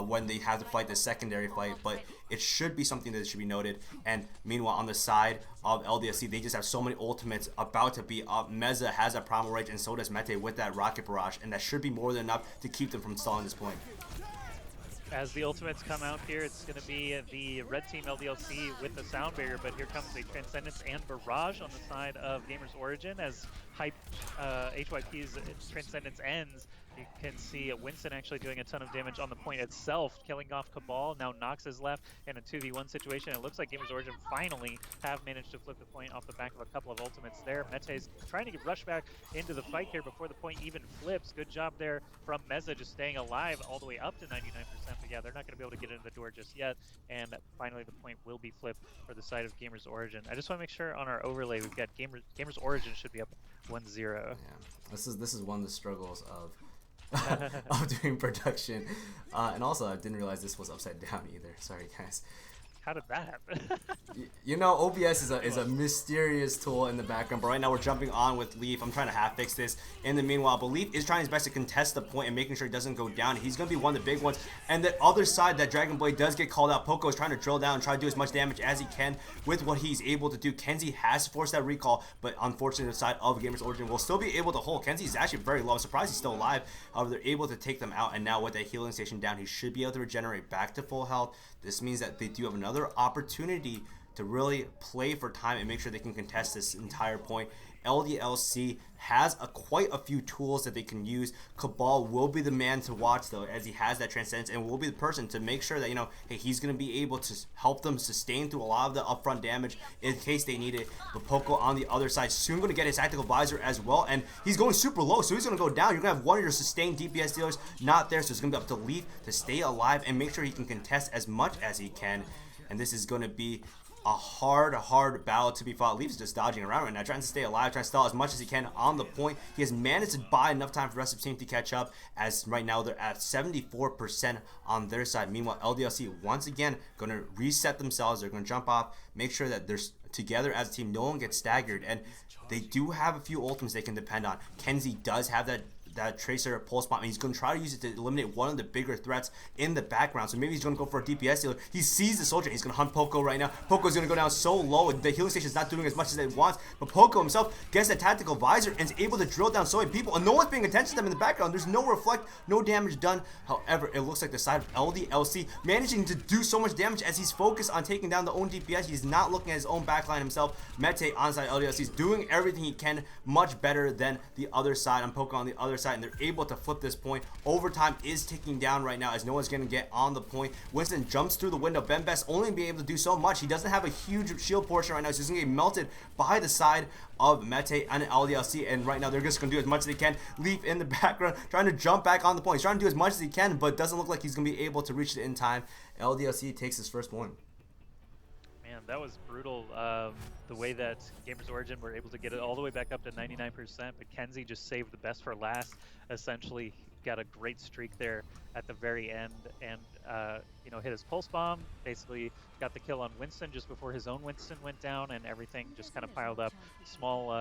when they have to fight the secondary fight, but it should be something that should be noted. And meanwhile, on the side of LDSC, they just have so many ultimates about to be up. Meza has a Primal Rage, and so does Mete with that Rocket Barrage, and that should be more than enough to keep them from stalling this point. As the ultimates come out here, it's going to be the red team LDLC with the sound barrier, but here comes the Transcendence and Barrage on the side of GamersOrigin. As HYP's Transcendence ends, you can see Winston actually doing a ton of damage on the point itself, killing off Cabal. Now Nox is left in a 2v1 situation. It looks like GamersOrigin finally have managed to flip the point off the back of a couple of ultimates there. Mete's trying to rush back into the fight here before the point even flips. Good job there from Meza, just staying alive all the way up to 99%. But yeah, they're not going to be able to get into the door just yet. And finally, the point will be flipped for the side of GamersOrigin. I just want to make sure on our overlay we've got GamersOrigin should be up 1-0. Yeah, this is one of the struggles of of doing production, and also I didn't realize this was upside down either. Sorry, guys. How did that happen? You know, OBS is a mysterious tool in the background, but right now we're jumping on with Leaf. I'm trying to half fix this. In the meanwhile, but Leaf is trying his best to contest the point and making sure he doesn't go down. He's going to be one of the big ones. And the other side, that Dragon Blade does get called out. Poco is trying to drill down and try to do as much damage as he can with what he's able to do. Kenzie has forced that recall, but unfortunately the side of GamersOrigin will still be able to hold. Kenzie is actually very low. I'm surprised he's still alive. However, they're able to take them out, and now with that healing station down, he should be able to regenerate back to full health. This means that they do have another opportunity to really play for time and make sure they can contest this entire point. LDLC has quite a few tools that they can use. Cabal will be the man to watch, though, as he has that Transcendence, and will be the person to make sure that, you know, hey, he's going to be able to help them sustain through a lot of the upfront damage in case they need it. But Poco on the other side soon going to get his tactical visor as well, and he's going super low, so he's going to go down. You're going to have one of your sustained DPS dealers not there, so it's going to be up to Leaf to stay alive and make sure he can contest as much as he can. And this is going to be a hard battle to be fought. Leaf's just dodging around right now, trying to stay alive, trying to stall as much as he can on the point. He has managed to buy enough time for the rest of the team to catch up, as right now they're at 74% on their side. Meanwhile, LDLC once again going to reset themselves. They're going to jump off, make sure that they're together as a team, no one gets staggered, and they do have a few ultimates they can depend on. Kenzie does have that Tracer pulse bomb, and he's going to try to use it to eliminate one of the bigger threats in the background. So maybe he's going to go for a DPS stealer. He sees the soldier. He's going to hunt Poco right now. Poco's going to go down so low. The healing station is not doing as much as it wants, but Poco himself gets a tactical visor and is able to drill down so many people, and no one's paying attention to them in the background. There's no reflect, no damage done. However, it looks like the side of LDLC managing to do so much damage as he's focused on taking down the own DPS. He's not looking at his own backline himself. Mete on side LDLC is doing everything he can much better than the other side, and Poco on the other side, and they're able to flip this point. Overtime is ticking down right now as no one's going to get on the point. Winston jumps through the window. Ben Best only being able to do so much. He doesn't have a huge shield portion right now, so he's going to get melted by the side of Mete and LDLC, and right now they're just going to do as much as they can. Leaf in the background trying to jump back on the point. He's trying to do as much as he can, but doesn't look like he's going to be able to reach it in time. LDLC takes his first one. Man, that was brutal. The way that GamersOrigin were able to get it all the way back up to 99%, but Kenzie just saved the best for last. Essentially, got a great streak there at the very end, and you know, hit his pulse bomb. Basically, got the kill on Winston just before his own Winston went down, and everything just kind of piled up. Small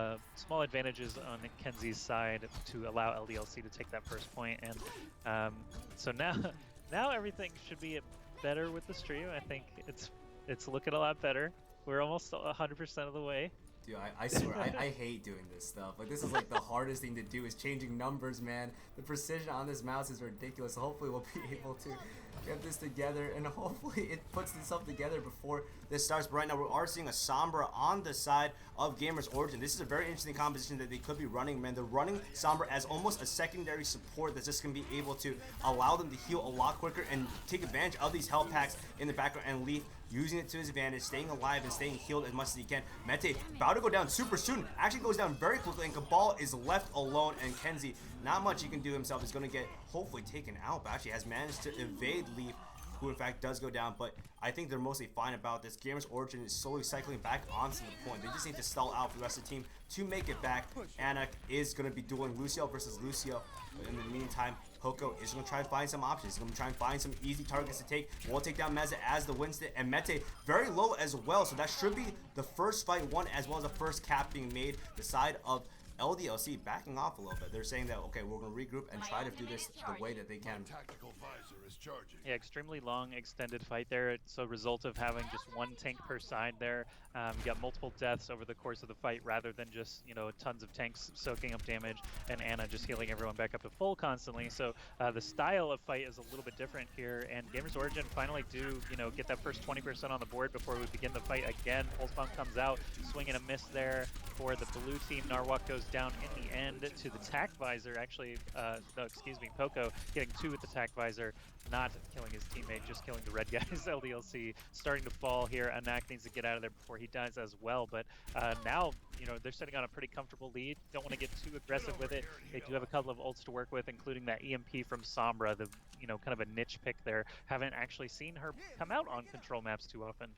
advantages on Kenzie's side to allow LDLC to take that first point, and so now everything should be better with the stream. I think it's looking a lot better. We're almost 100% of the way. Dude, I swear, I hate doing this stuff. Like, this is like the hardest thing to do, is changing numbers, man. The precision on this mouse is ridiculous. So hopefully we'll be able to get this together, and hopefully it puts itself together before this starts. But right now we are seeing a Sombra on the side of GamersOrigin. This is a very interesting composition that they could be running, man. They're running Sombra as almost a secondary support that's just going to be able to allow them to heal a lot quicker and take advantage of these health packs in the background, and Leaf using it to his advantage, staying alive and staying healed as much as he can. Mete about to go down super soon, actually goes down very quickly, and Cabal is left alone, and Kenzie, not much he can do himself, is going to get hopefully taken out, but actually has managed to evade Leaf, who in fact does go down. But I think they're mostly fine about this. GamersOrigin is slowly cycling back onto the point. They just need to stall out for the rest of the team to make it back. Anak is going to be dueling Lucio versus Lucio, but in the meantime, Poco is going to try and find some options. He's going to try and find some easy targets to take. We'll take down Meza as the Winston, and Mete very low as well, so that should be the first fight won, as well as the first cap being made. The side of LDLC backing off a little bit. They're saying that, okay, we're going to regroup and try to do this the way that they can. Yeah, extremely long extended fight there. It's a result of having just one tank per side there. You got multiple deaths over the course of the fight, rather than just, you know, tons of tanks soaking up damage and Ana just healing everyone back up to full constantly. So the style of fight is a little bit different here, and GamersOrigin finally do, you know, get that first 20% on the board before we begin the fight again. Pulse bomb comes out, swing and a miss there for the blue team. Narwhal goes down in the end to the tac visor. Actually, no, excuse me, Poco getting 2 with the tac visor, not killing his teammate, just killing the red guys. LDLC starting to fall here. Anak needs to get out of there before he dies as well. But now, you know, they're sitting on a pretty comfortable lead. Don't want to get too aggressive with it. They do have a couple of ults to work with, including that EMP from Sombra, the, you know, kind of a niche pick there. Haven't actually seen her come out on control maps too often.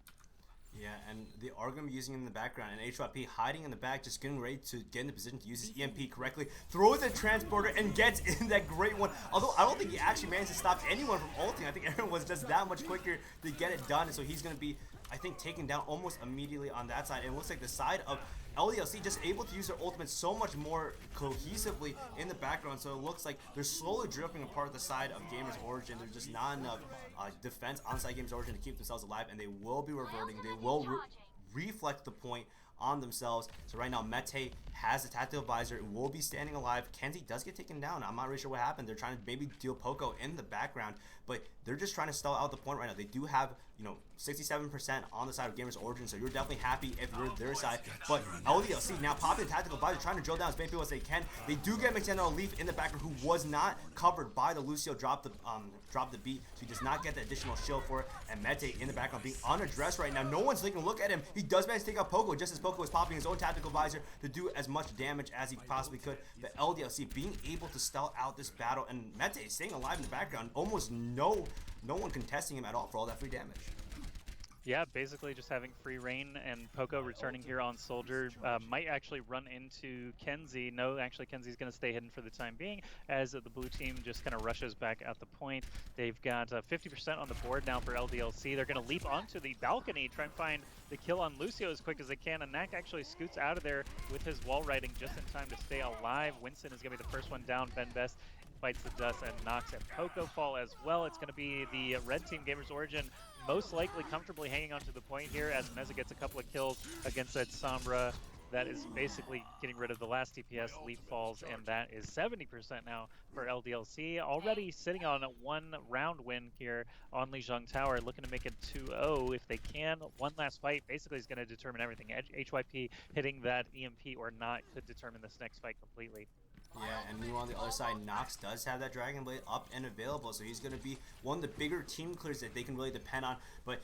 Yeah, and they are going to be using him in the background, and HYP hiding in the back, just getting ready to get in the position to use his EMP correctly, throws the transporter and gets in that great one. Although I don't think he actually managed to stop anyone from ulting. I think everyone was just that much quicker to get it done, and so he's going to be, I think, taken down almost immediately on that side. And it looks like the side of LDLC just able to use their ultimate so much more cohesively in the background, so it looks like they're slowly drifting apart the side of GamersOrigin. There's just not enough defense on side GamersOrigin to keep themselves alive, and they will be reverting. They will reflect the point on themselves. So right now Mete has the tactical visor and will be standing alive. Kenzie does get taken down. I'm not really sure what happened. They're trying to maybe deal Poco in the background, but they're just trying to stall out the point right now. They do have, you know, 67% on the side of GamersOrigin, so you're definitely happy if you're their side. But LDLC now popping the tactical visor, trying to drill down as many people as they can. They do get McDaniel Leaf in the background, who was not covered by the Lucio drop the beat, so he does not get the additional shield for it. And Mete in the background being unaddressed right now. No one's taking a look at him. He does manage to take out Poco just as Poco is popping his own tactical visor to do as much damage as he possibly could. But LDLC being able to stall out this battle, and Mete staying alive in the background. Almost no one contesting him at all for all that free damage. Yeah, basically just having free reign, and Poco returning here on Soldier might actually run into Kenzie. No, actually Kenzie's going to stay hidden for the time being, as the blue team just kind of rushes back at the point. They've got 50% on the board now for LDLC. They're going to leap onto the balcony, try and find the kill on Lucio as quick as they can, and Knack actually scoots out of there with his wall riding just in time to stay alive. Winston is going to be the first one down. Ben Best bites the dust and knocks at Poco fall as well. It's going to be the red team, GamersOrigin, most likely comfortably hanging on to the point here as Meza gets a couple of kills against that Sombra. That is basically getting rid of the last DPS. Leap falls, and that is 70% now for LDLC. Already sitting on a 1-round win here on Lijiang Tower, looking to make it 2-0 if they can. One last fight basically is going to determine everything. HYP hitting that EMP or not could determine this next fight completely. Yeah, and meanwhile on the other side, Nox does have that Dragon Blade up and available, so he's going to be one of the bigger team clears that they can really depend on. But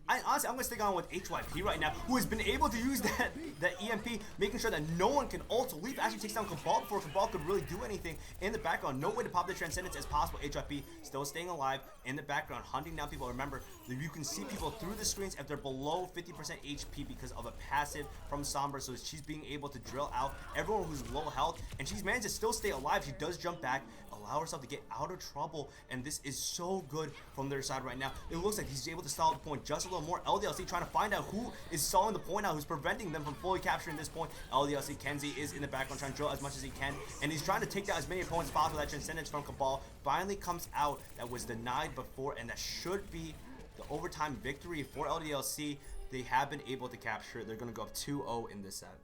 honestly, I'm going to stick on with HYP right now, who has been able to use that EMP, making sure that no one can ult. Leaf actually takes down Cabal before Cabal could really do anything in the background. No way to pop the Transcendence as possible. HYP still staying alive in the background, hunting down people. Remember, you can see people through the screens if they're below 50% HP because of a passive from Sombra, so she's being able to drill out everyone who's low health, and she's managed to still stay alive. She does jump back, allow herself to get out of trouble, and this is so good from their side right now. It looks like he's able to stall the point just a little more. LDLC trying to find out who is stalling the point now, who's preventing them from fully capturing this point. LDLC, Kenzie is in the background trying to drill as much as he can, and he's trying to take down as many opponents as possible. That Transcendence from Cabal finally comes out. That was denied before, and that should be the overtime victory for LDLC. They have been able to capture it. They're going to go up 2-0 in this set.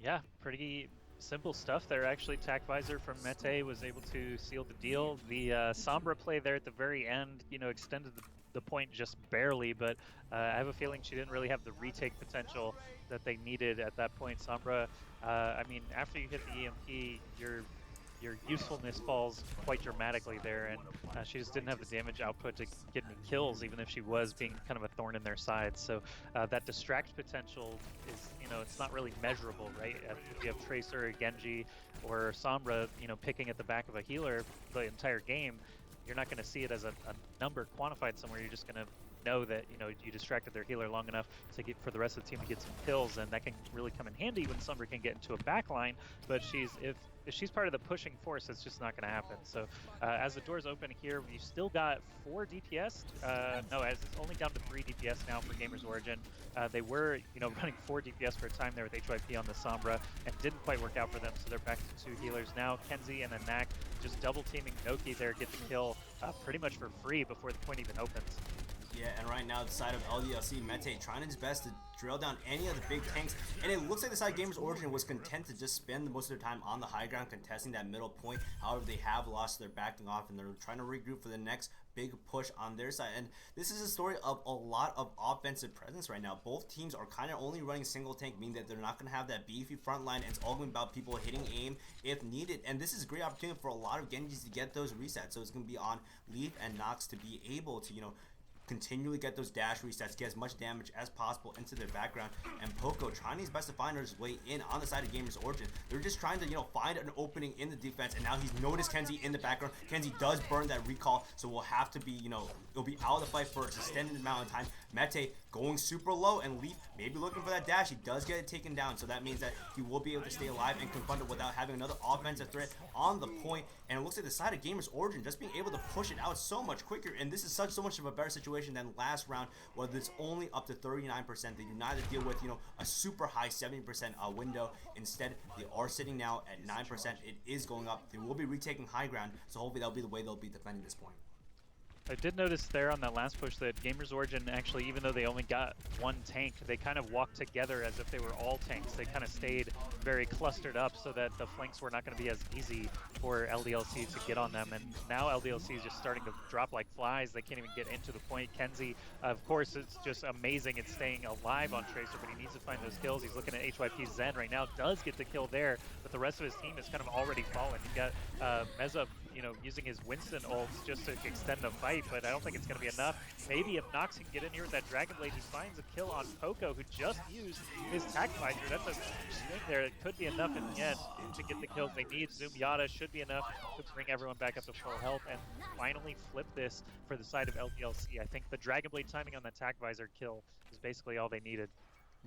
Yeah, pretty simple stuff there. Actually, Tac Visor from Mete was able to seal the deal. The Sombra play there at the very end, extended the point just barely, but I have a feeling she didn't really have the retake potential that they needed at that point. Sombra, I mean, after you hit the EMP, your usefulness falls quite dramatically there, and she just didn't have the damage output to get any kills, even if she was being kind of a thorn in their side. So that distract potential is, it's not really measurable, right? If you have Tracer or Genji or Sombra, picking at the back of a healer the entire game, you're not going to see it as a number quantified somewhere. You're just going to know that you distracted their healer long enough to get for the rest of the team to get some kills, and that can really come in handy when Sombra can get into a backline. But if she's part of the pushing force, it's just not going to happen. So as the doors open here, we've still got 4 DPS. No, as it's only down to 3 DPS now for GamersOrigin. They were running 4 DPS for a time there with HYP on the Sombra, and didn't quite work out for them, so they're back to 2 healers now. Kenzie and a Knack just double teaming Noki there, get the kill pretty much for free before the point even opens. Yeah, and right now the side of LDLC, Mete trying his best to drill down any of the big tanks, and it looks like the side GamersOrigin was content to just spend most of their time on the high ground contesting that middle point. However, they have lost, they're backing off, and they're trying to regroup for the next big push on their side. And this is a story of a lot of offensive presence right now. Both teams are kind of only running single tank, meaning that they're not going to have that beefy front line, and it's all going to be about people hitting aim if needed. And this is a great opportunity for a lot of Genjis to get those resets, so it's going to be on Leaf and Nox to be able to, continually get those dash resets, get as much damage as possible into their background. And Poco trying his best to find his way in on the side of GamersOrigin. They're just trying to, find an opening in the defense, and now he's noticed Kenzie in the background. Kenzie does burn that recall, so we'll have to be, it'll be out of the fight for an extended amount of time. Mete going super low, and Leaf maybe looking for that dash. He does get it taken down, so that means that he will be able to stay alive and confront it without having another offensive threat on the point. And it looks like the side of GamersOrigin just being able to push it out so much quicker, and this is so much of a better situation than last round, where it's only up to 39%. They do not have to deal with a super high 70% window. Instead, they are sitting now at 9%. It is going up. They will be retaking high ground, so hopefully that'll be the way they'll be defending this point. I did notice there on that last push that GamersOrigin actually, even though they only got 1 tank, they kind of walked together as if they were all tanks. They kind of stayed very clustered up so that the flanks were not going to be as easy for LDLC to get on them. And now LDLC is just starting to drop like flies. They can't even get into the point. Kenzie, of course, it's just amazing at staying alive on Tracer, but he needs to find those kills. He's looking at HYP's Zen right now, does get the kill there, but the rest of his team is kind of already fallen. You got Meza, using his Winston ults just to extend the fight, but I don't think it's going to be enough. Maybe if Nox can get in here with that Dragon Blade, he finds a kill on Poco, who just used his Tac Visor. That's a swing there. It could be enough in the end to get the kills they need. Zoom Yada should should be enough to bring everyone back up to full health and finally flip this for the side of LDLC. I think the Dragon Blade timing on the attack visor kill is basically all they needed.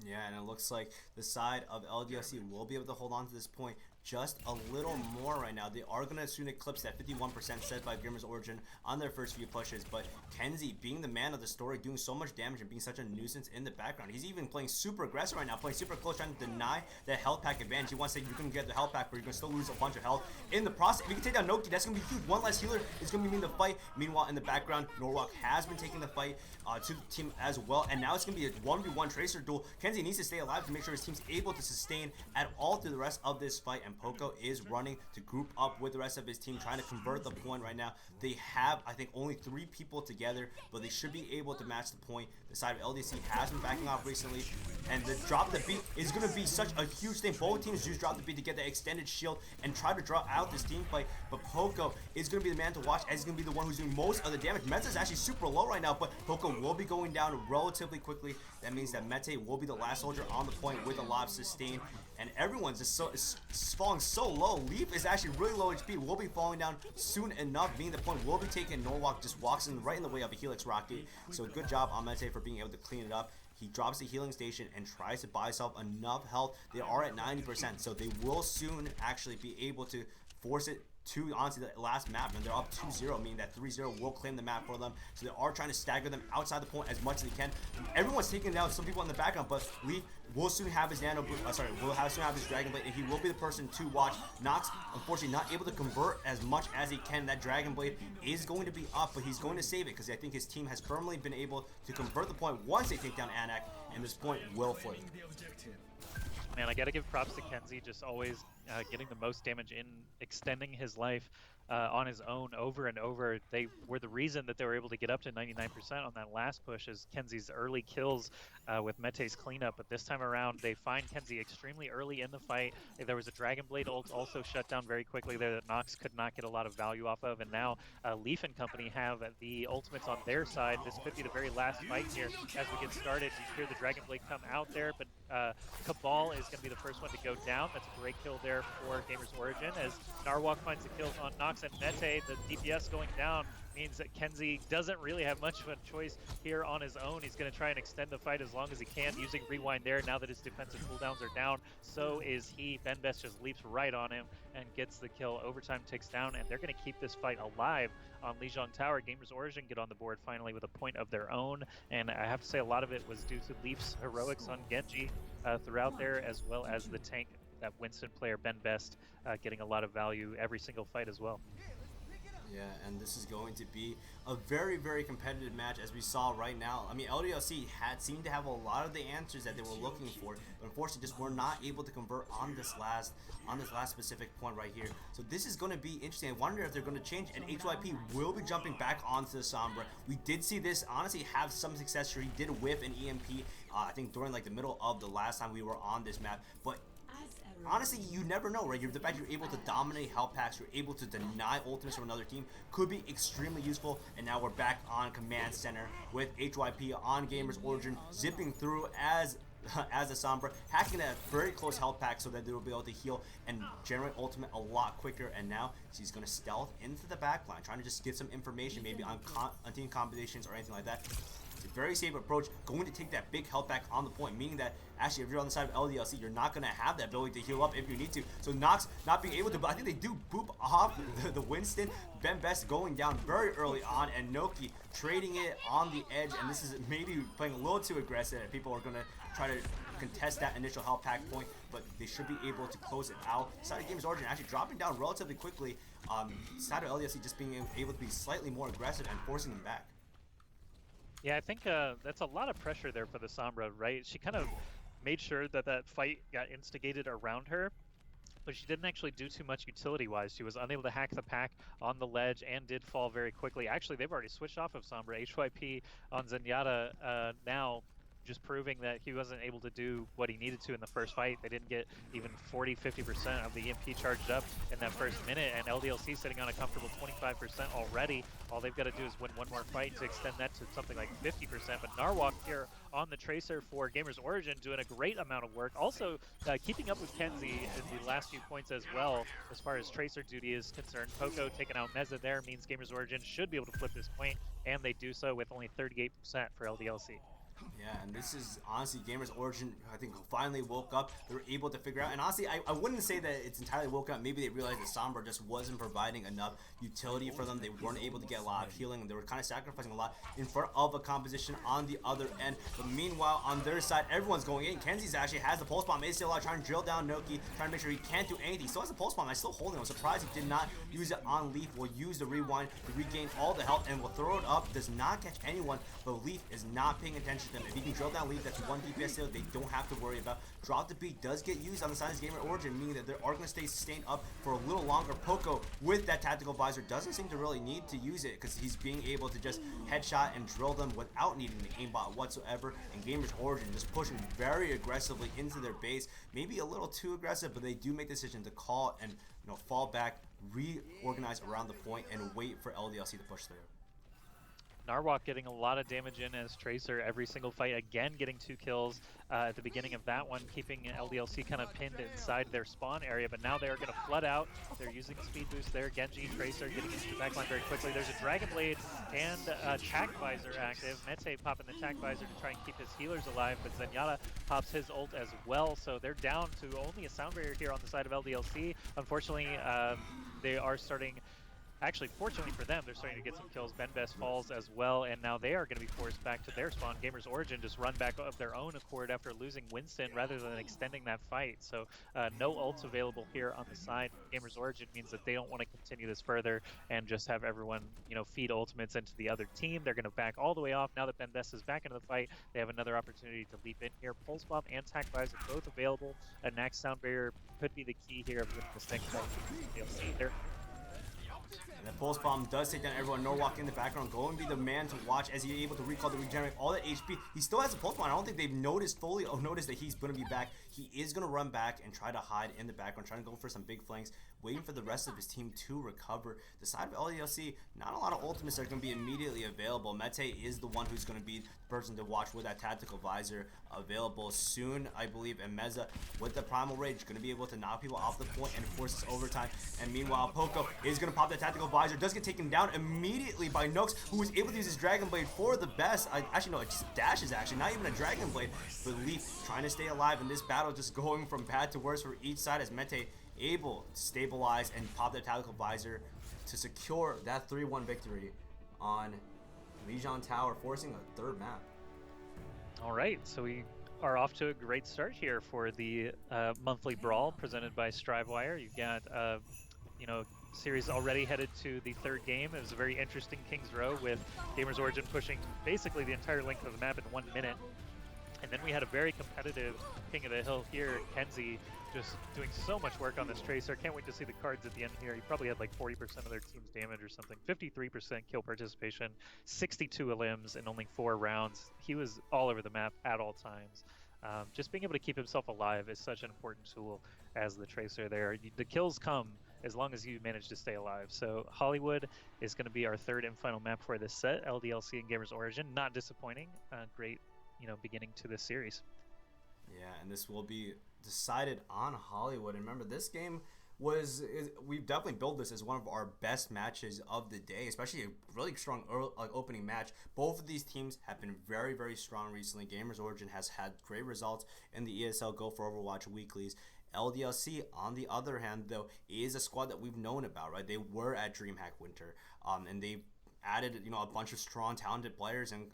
Yeah, and it looks like the side of LDLC will be able to hold on to this point just a little more right now. They are going to soon eclipse that 51% set by GamersOrigin on their first few pushes, but Kenzie, being the man of the story, doing so much damage and being such a nuisance in the background. He's even playing super aggressive right now, playing super close, trying to deny that health pack advantage. He wants to say you can get the health pack, but you're going to still lose a bunch of health in the process. If you can take down Noki, that's going to be huge. One less healer is going to be in the fight. Meanwhile, in the background, Norwalk has been taking the fight to the team as well, and now it's going to be a 1v1 Tracer duel. Kenzie needs to stay alive to make sure his team's able to sustain at all through the rest of this fight, and Poco is running to group up with the rest of his team, trying to convert the point right now. They have, I think, only 3 people together, but they should be able to match the point. The side of LDC has been backing off recently, and the drop the beat is going to be such a huge thing. Both teams use drop the beat to get the extended shield and try to draw out this team fight, but Poco is going to be the man to watch, as he's going to be the one who's doing most of the damage. Meta is actually super low right now, but Poco will be going down relatively quickly. That means that Mete will be the last soldier on the point with a lot of sustain, and everyone's just falling so low. Leaf is actually really low HP, will be falling down soon enough, being the point will be taken. Norwalk just walks in right in the way of a Helix Rocket, so good job on Mete for being able to clean it up. He drops the healing station and tries to buy himself enough health. They are at 90%, so they will soon actually be able to force it to onto the last map, and they're up 2-0, meaning that 3-0 will claim the map for them. So they are trying to stagger them outside the point as much as they can. Everyone's taking down some people in the background, but Leaf will soon have his soon have his Dragon Blade, and he will be the person to watch. Nox, unfortunately, not able to convert as much as he can. That Dragon Blade is going to be up, but he's going to save it because I think his team has firmly been able to convert the point once they take down Anak, and this point will flip. Man, I gotta give props to Kenzie, just always getting the most damage in, extending his life on his own over and over. They were the reason that they were able to get up to 99% on that last push, is Kenzie's early kills with Mete's cleanup. But this time around, they find Kenzie extremely early in the fight. There was a Dragon Blade ult also shut down very quickly there that Nox could not get a lot of value off of, and now Leaf and company have the ultimates on their side. This could be the very last fight here as we get started. You hear the Dragon Blade come out there, but Cabal is going to be the first one to go down. That's a great kill there for GamersOrigin, as Narwhal finds the kills on Nox and Mete. The DPS going down means that Kenzie doesn't really have much of a choice here on his own. He's going to try and extend the fight as long as he can, using Rewind there now that his defensive cooldowns are down. So is he. Ben Best just leaps right on him and gets the kill. Overtime ticks down, and they're going to keep this fight alive on Lijiang Tower. GamersOrigin get on the board finally with a point of their own, and I have to say a lot of it was due to Leaf's heroics on Genji throughout there, as well as the tank, that Winston player Ben Best, getting a lot of value every single fight as well. Yeah, and this is going to be a very, very competitive match, as we saw right now. I mean, LDLC seemed to have a lot of the answers that they were looking for, but unfortunately just were not able to convert on this last specific point right here. So this is going to be interesting. I wonder if they're going to change, and HYP will be jumping back onto the Sombra. We did see this honestly have some success. Sure, he did whiff an EMP, I think during like the middle of the last time we were on this map, but honestly, you never know, right? The fact you're able to dominate health packs, you're able to deny ultimates from another team could be extremely useful. And now we're back on Command Center with HYP on GamersOrigin, zipping through as a Sombra, hacking that very close health pack so that they will be able to heal and generate ultimate a lot quicker. And now she's going to stealth into the backline, trying to just get some information maybe on team combinations or anything like that. It's a very safe approach, going to take that big health back on the point, meaning that actually if you're on the side of LDLC, you're not going to have that ability to heal up if you need to. So Nox not being able to, but I think they do boop off the Winston. Ben Best going down very early on, and Noki trading it on the edge, and this is maybe playing a little too aggressive, and people are going to try to contest that initial health pack point, but they should be able to close it out. Side of GamersOrigin actually dropping down relatively quickly. Side of LDLC just being able to be slightly more aggressive and forcing them back. Yeah, I think that's a lot of pressure there for the Sombra, right? She kind of made sure that that fight got instigated around her, but she didn't actually do too much utility-wise. She was unable to hack the pack on the ledge and did fall very quickly. Actually, they've already switched off of Sombra. HYP on Zenyatta now just proving that he wasn't able to do what he needed to in the first fight. They didn't get even 40-50% of the EMP charged up in that first minute, and LDLC sitting on a comfortable 25% already. All they've got to do is win one more fight to extend that to something like 50%. But Narwhal here on the Tracer for GamersOrigin doing a great amount of work. Also keeping up with Kenzie in the last few points as well as far as Tracer duty is concerned. Poco taking out Meza there means GamersOrigin should be able to flip this point, and they do so with only 38% for LDLC. Yeah, and this is honestly GamersOrigin, I think, finally woke up. They were able to figure out, and honestly, I wouldn't say that it's entirely woken up. Maybe they realized that Sombra just wasn't providing enough utility for them. They weren't able to get a lot of healing, and they were kind of sacrificing a lot in front of a composition on the other end. But meanwhile, on their side, everyone's going in. Kenzie's actually has the pulse bomb. Is still out trying to drill down Noki, trying to make sure he can't do anything. He still has the pulse bomb. I'm still holding. I'm surprised he did not use it on Leaf. Will use the rewind to regain all the health, and will throw it up. Does not catch anyone, but Leaf is not paying attention to him. If he can drill down Leaf, that's 1 DPS still. They don't have to worry about. Drop the beat does get used on the side of GamerOrigin, meaning that they are going to stay sustained up for a little longer. Poco with that tactical visor doesn't seem to really need to use it because he's being able to just headshot and drill them without needing the aimbot whatsoever. And GamersOrigin just pushing very aggressively into their base, maybe a little too aggressive, but they do make the decision to call and fall back, reorganize around the point, and wait for LDLC to push through. Narwhal getting a lot of damage in as Tracer every single fight, again getting 2 kills at the beginning of that one, keeping LDLC kind of pinned inside their spawn area, but now they're going to flood out. They're using speed boost there. Genji, Tracer getting into the backline very quickly. There's a Dragon Blade and Tac Visor active. Mete popping the Tac Visor to try and keep his healers alive, but Zenyatta pops his ult as well, so they're down to only a sound barrier here on the side of LDLC. Unfortunately, they are starting... Actually, fortunately for them, they're starting to get some kills. Ben Best falls as well, and now they are going to be forced back to their spawn. GamersOrigin just run back of their own accord after losing Winston rather than extending that fight. So no ults available here on the side. GamersOrigin means that they don't want to continue this further and just have everyone, feed ultimates into the other team. They're going to back all the way off. Now that Ben Best is back into the fight, they have another opportunity to leap in here. Pulse Bomb and Tac Visor both available. A Nax Sound Barrier could be the key here of winning this next fight. You'll see there. And the Pulse Bomb does take down everyone. Norwalk in the background, going to be the man to watch as he's able to recall to regenerate all that HP. He still has a Pulse Bomb. I don't think they've noticed that he's going to be back. He is going to run back and try to hide in the background, trying to go for some big flanks, waiting for the rest of his team to recover. The side of LDLC, not a lot of ultimates are going to be immediately available. Mete is the one who's going to be the person to watch with that tactical visor available soon, I believe. And Meza with the Primal Rage going to be able to knock people off the point and force this overtime. And meanwhile, Poco is going to pop the tactical visor, does get taken down immediately by Nox, who was able to use his Dragon Blade for the best. Actually, no, it just dashes, actually, not even a Dragon Blade. But Leaf trying to stay alive in this battle, just going from bad to worse for each side as Mete able to stabilize and pop their tactical visor to secure that 3-1 victory on Lijiang Tower, forcing a third map. All right, so we are off to a great start here for the monthly Brawl presented by StriveWire. You've got series already headed to the third game. It was a very interesting King's Row with GamersOrigin pushing basically the entire length of the map in 1 minute. And then we had a very competitive King of the Hill here. Kenzie just doing so much work on this Tracer. Can't wait to see the cards at the end here. He probably had like 40% of their team's damage or something. 53% kill participation, 62 limbs in only 4 rounds. He was all over the map at all times. Just being able to keep himself alive is such an important tool as the Tracer there. The kills come as long as you manage to stay alive. So Hollywood is going to be our third and final map for this set. LDLC and GamersOrigin, not disappointing. Great, beginning to this series. Yeah, and this will be decided on Hollywood. And remember, this game we've definitely built this as one of our best matches of the day, especially a really strong opening match. Both of these teams have been very, very strong recently. GamersOrigin has had great results in the ESL Go for Overwatch weeklies. LDLC, on the other hand, though, is a squad that we've known about, right? They were at DreamHack Winter, and they added, a bunch of strong, talented players in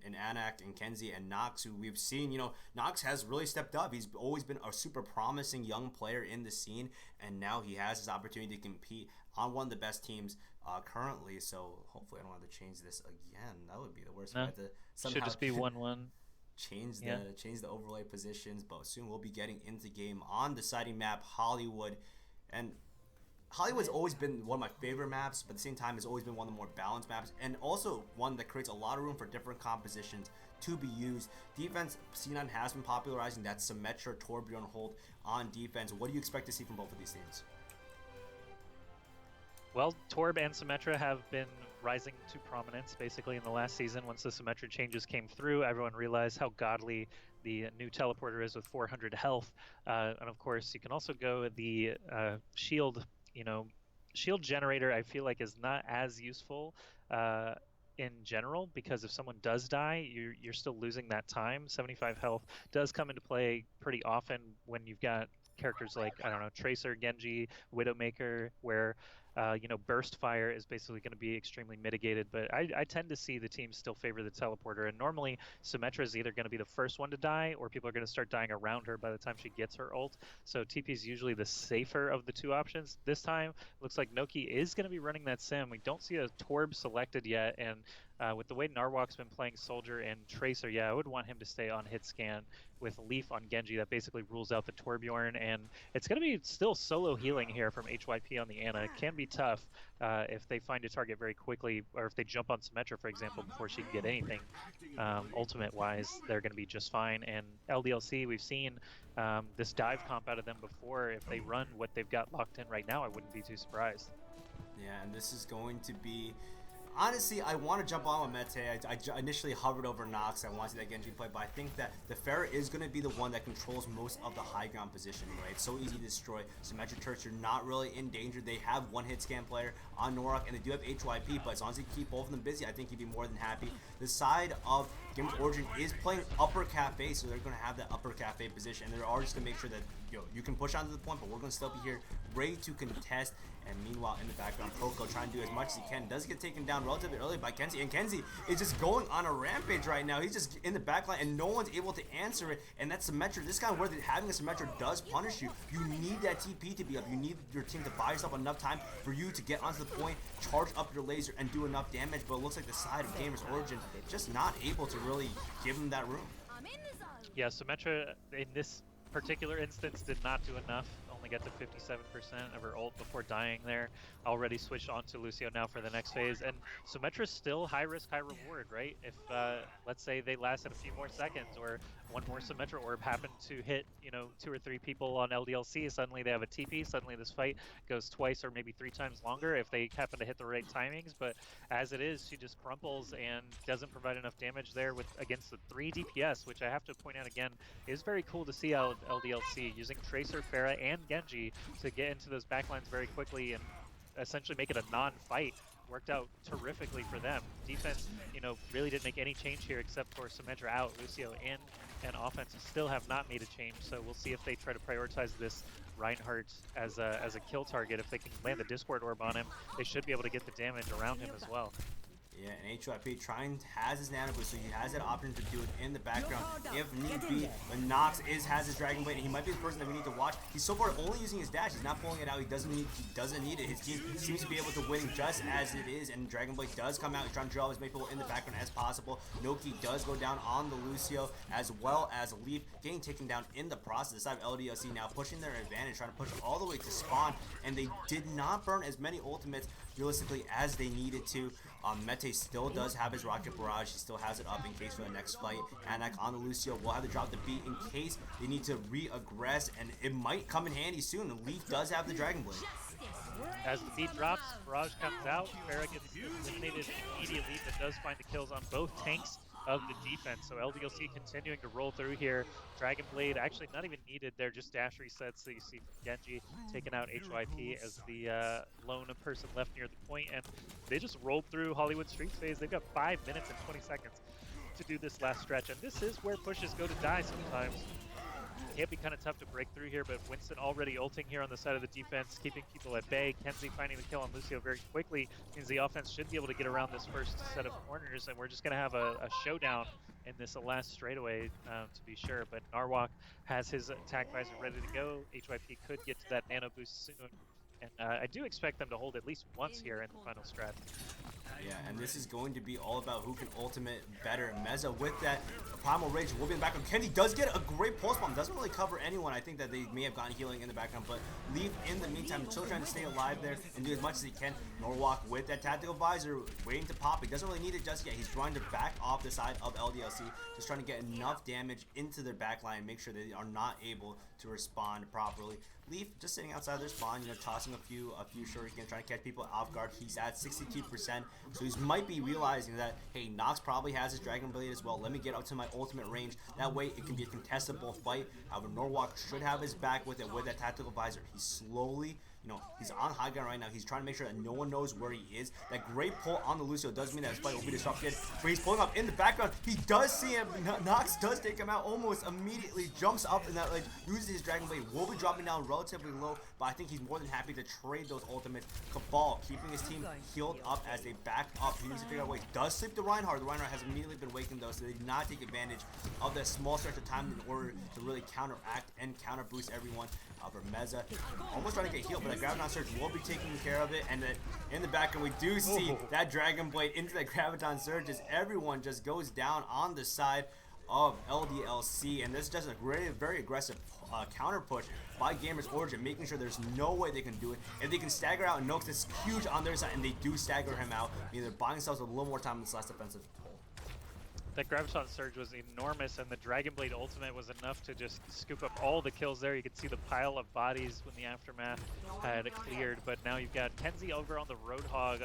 Anak and Kenzie and Nox, who we've seen, Nox has really stepped up. He's always been a super promising young player in the scene, and now he has his opportunity to compete on one of the best teams currently. So hopefully I don't have to change this again. That would be the worst. No, somehow should just be 1-1. change the overlay positions, but soon we'll be getting into game on deciding map Hollywood. And Hollywood's always been one of my favorite maps, but at the same time, it's always been one of the more balanced maps, and also one that creates a lot of room for different compositions to be used. Defense, C9 has been popularizing that Symmetra Torbjorn hold on defense. What do you expect to see from both of these teams? Well, Torb and Symmetra have been rising to prominence basically in the last season. Once the Symmetra changes came through, everyone realized how godly the new teleporter is with 400 health. And of course, you can also go the shield, shield generator, I feel like is not as useful in general, because if someone does die, you're still losing that time. 75 health does come into play pretty often when you've got characters like, I don't know, Tracer, Genji, Widowmaker, where burst fire is basically going to be extremely mitigated. But I tend to see the teams still favor the teleporter, and normally Symmetra is either going to be the first one to die, or people are going to start dying around her by the time she gets her ult. So TP is usually the safer of the two options. This time, looks like Noki is going to be running that sim. We don't see a Torb selected yet, and with the way Narwhal's been playing Soldier and Tracer, yeah, I would want him to stay on hit scan with Leaf on Genji. That basically rules out the Torbjorn, and it's going to be still solo healing here from HYP on the Ana. It can be tough if they find a target very quickly, or if they jump on Symmetra, for example, before she can get anything. Ultimate-wise, they're going to be just fine. And LDLC, we've seen this dive comp out of them before. If they run what they've got locked in right now, I wouldn't be too surprised. Yeah, and this is going to be... Honestly, I want to jump on with Mete. I initially hovered over Nox. I want to see that Genji play, but I think that the Pharah is going to be the one that controls most of the high ground position, right? It's so easy to destroy. Symmetra Turks, you're not really in danger. They have one hit scan player on Norak, and they do have HYP, but as long as they keep both of them busy, I think he'd be more than happy. The side of GamersOrigin is playing upper cafe, so they're going to have that upper cafe position, and they're already just going to make sure that you can push onto the point, but we're going to still be here ready to contest. And meanwhile, in the background, Coco trying to do as much as he can. Does get taken down relatively early by Kenzie, and Kenzie is just going on a rampage right now. He's just in the backline, and no one's able to answer it. And that's Symmetra. This kind of where having a Symmetra does punish you. You need that TP to be up. You need your team to buy yourself enough time for you to get onto the point, charge up your laser, and do enough damage. But it looks like the side of GamersOrigin just not able to really give him that room. Yeah, Symmetra in this particular instance did not do enough. Only got to 57% of her ult before dying there. Already switched on to Lucio now for the next phase. And Symmetra's still high risk, high reward, right? If, let's say they lasted a few more seconds, or one more Symmetra orb happened to hit, 2 or 3 people on LDLC, suddenly they have a TP, suddenly this fight goes twice or maybe 3 times longer if they happen to hit the right timings. But as it is, she just crumples and doesn't provide enough damage there against the 3 DPS, which I have to point out again, is very cool to see out LDLC using Tracer, Pharah, and Genji to get into those backlines very quickly and essentially make it a non-fight. Worked out terrifically for them. Defense, really didn't make any change here except for Symmetra out, Lucio in, and offense still have not made a change. So we'll see if they try to prioritize this Reinhardt as a kill target. If they can land the Discord orb on him, they should be able to get the damage around him as well. Yeah, and HYP has his nano boost, so he has that option to do it in the background if need be. But Nox has his Dragon Blade, and he might be the person that we need to watch. He's so far only using his dash. He's not pulling it out. He doesn't need it. His team seems to be able to win just as it is, and Dragon Blade does come out. He's trying to draw as many people in the background as possible. Noki does go down on the Lucio, as well as Leaf getting taken down in the process. The side of LDLC now pushing their advantage, trying to push all the way to spawn, and they did not burn as many ultimates realistically as they needed to. Mete still does have his Rocket Barrage. He still has it up in case for the next fight. Anak on the Lucio will have to drop the beat in case they need to re-aggress, and it might come in handy soon. Leaf does have the Dragon Blade. As the beat drops, Barrage comes out, Pharah gets eliminated immediately, but does find the kills on both tanks of the defense. So LDLC continuing to roll through here. Dragon Blade actually not even needed there, just dash resets. So you see Genji taking out HYP as the lone person left near the point, and they just rolled through Hollywood Streets phase. They've got 5 minutes and 20 seconds to do this last stretch, and this is where pushes go to die sometimes. Can be kind of tough to break through here, but Winston already ulting here on the side of the defense, keeping people at bay. Kenzie finding the kill on Lucio very quickly means the offense should be able to get around this first set of corners, and we're just going to have a showdown in this last straightaway to be sure. But Narwhal has his attack visor ready to go. HYP could get to that nano boost soon, and I do expect them to hold at least once here in the final stretch. Yeah, and this is going to be all about who can ultimate better. Meza with that Primal Rage will be in the background. Kenzie does get a great pulse bomb. Doesn't really cover anyone. I think that they may have gotten healing in the background, but Leaf in the meantime still trying to stay alive there and do as much as he can. Norwalk with that tactical visor waiting to pop. He doesn't really need it just yet. He's trying to back off the side of LDLC, just trying to get enough damage into their backline and make sure they are not able to respond properly. Leaf just sitting outside their spawn, you know, tossing a few shurikens, trying to catch people off guard. He's at 62%, so he might be realizing that, hey, Nox probably has his Dragon Blade as well. Let me get up to my ultimate range. That way, it can be a contestable fight. However, Norwalk should have his back with it with that tactical visor. He's slowly, you know, he's on high ground right now. He's trying to make sure that no one knows where he is. That great pull on the Lucio does mean that his fight will be disrupted, but he's pulling up in the background. He does see him. Nox does take him out almost immediately, jumps up in that ledge, uses his Dragon Blade, will be dropping down relatively low, but I think he's more than happy to trade those ultimates. Cabal keeping his team healed up as they back up. He needs to figure out ways. Does sleep the Reinhardt. The Reinhardt has immediately been wakened though, so they did not take advantage of that small stretch of time in order to really counteract and counter boost everyone. For Meza, almost trying to get healed, but that Graviton Surge will be taking care of it. And then in the back, and we do see that Dragon Blade into that Graviton Surge as everyone just goes down on the side of LDLC, and this is just a very aggressive counter push by GamersOrigin, making sure there's no way they can do it. If they can stagger out and Nox is huge on their side, and they do stagger him out, they're buying themselves a little more time in this last defensive pull. That Graviton Surge was enormous, and the Dragon Blade ultimate was enough to just scoop up all the kills there. You could see the pile of bodies when the Aftermath had cleared, but now you've got Kenzie over on the Roadhog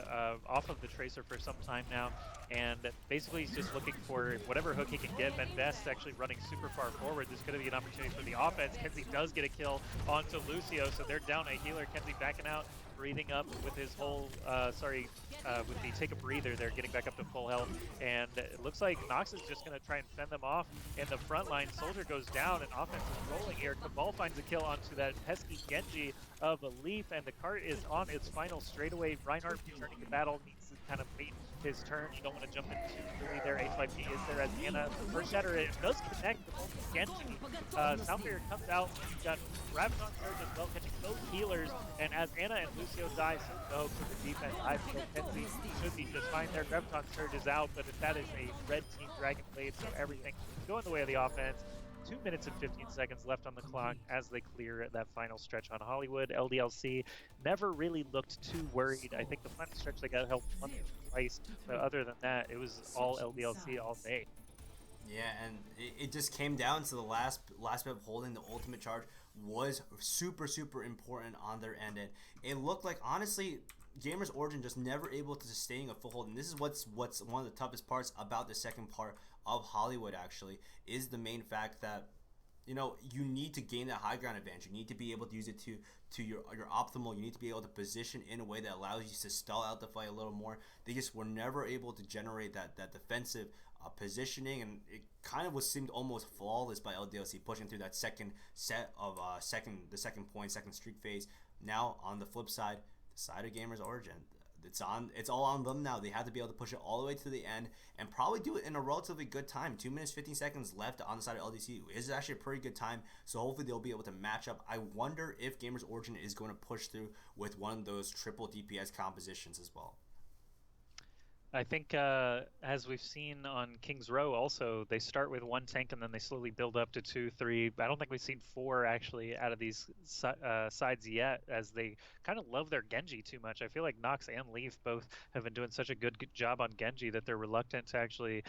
off of the Tracer for some time now, and basically he's just looking for whatever hook he can get. Ben Best actually running super far forward. There's going to be an opportunity for the offense. Kenzie does get a kill onto Lucio, so they're down a healer. Kenzie backing out, breathing up with his whole, with the take a breather there, getting back up to full health, and it looks like Nox is just going to try and fend them off in the front line. Soldier goes down, and offense is rolling here. Cabal finds a kill onto that pesky Genji of a Leaf, and the cart is on its final straightaway. Reinhardt returning to battle, needs to kind of wait his turn. You don't want to jump in too early there. H5P is there as Anna first shatter. It does connect the both Genji. Soundbarrier comes out. You've got Graviton Surge as well, catching both healers, and as Anna and Lucio die, so go for the defense. I feel Kenzie should be just fine there. Graviton Surge is out, but if that is a red team Dragon Blade, so everything going the way of the offense. 2 minutes and 15 seconds left on the clock as they clear that final stretch on Hollywood. LDLC never really looked too worried. I think the final stretch they got helped once or twice, but other than that, it was all LDLC all day. Yeah, and it just came down to the last bit of holding. The ultimate charge was super important on their end, and it looked like, honestly, GamersOrigin just never able to sustain a foothold, and this is what's one of the toughest parts about the second part of Hollywood. Actually, is the main fact that, you know, you need to gain that high ground advantage. You need to be able to use it to your optimal. You need to be able to position in a way that allows you to stall out the fight a little more. They just were never able to generate that defensive positioning, and it kind of seemed almost flawless by LDLC pushing through that second set of second streak phase. Now on the flip side, the side of GamersOrigin, it's all on them now. They have to be able to push it all the way to the end and probably do it in a relatively good time. 2 minutes 15 seconds left on the side of LDC is actually a pretty good time, so hopefully they'll be able to match up. I wonder if GamersOrigin is going to push through with one of those triple DPS compositions as well. I think as we've seen on King's Row also, they start with one tank and then they slowly build up to 2, 3. I don't think we've seen 4 actually out of these sides yet, as they kind of love their Genji too much. I feel like Nox and Leaf both have been doing such a good job on Genji that they're reluctant to actually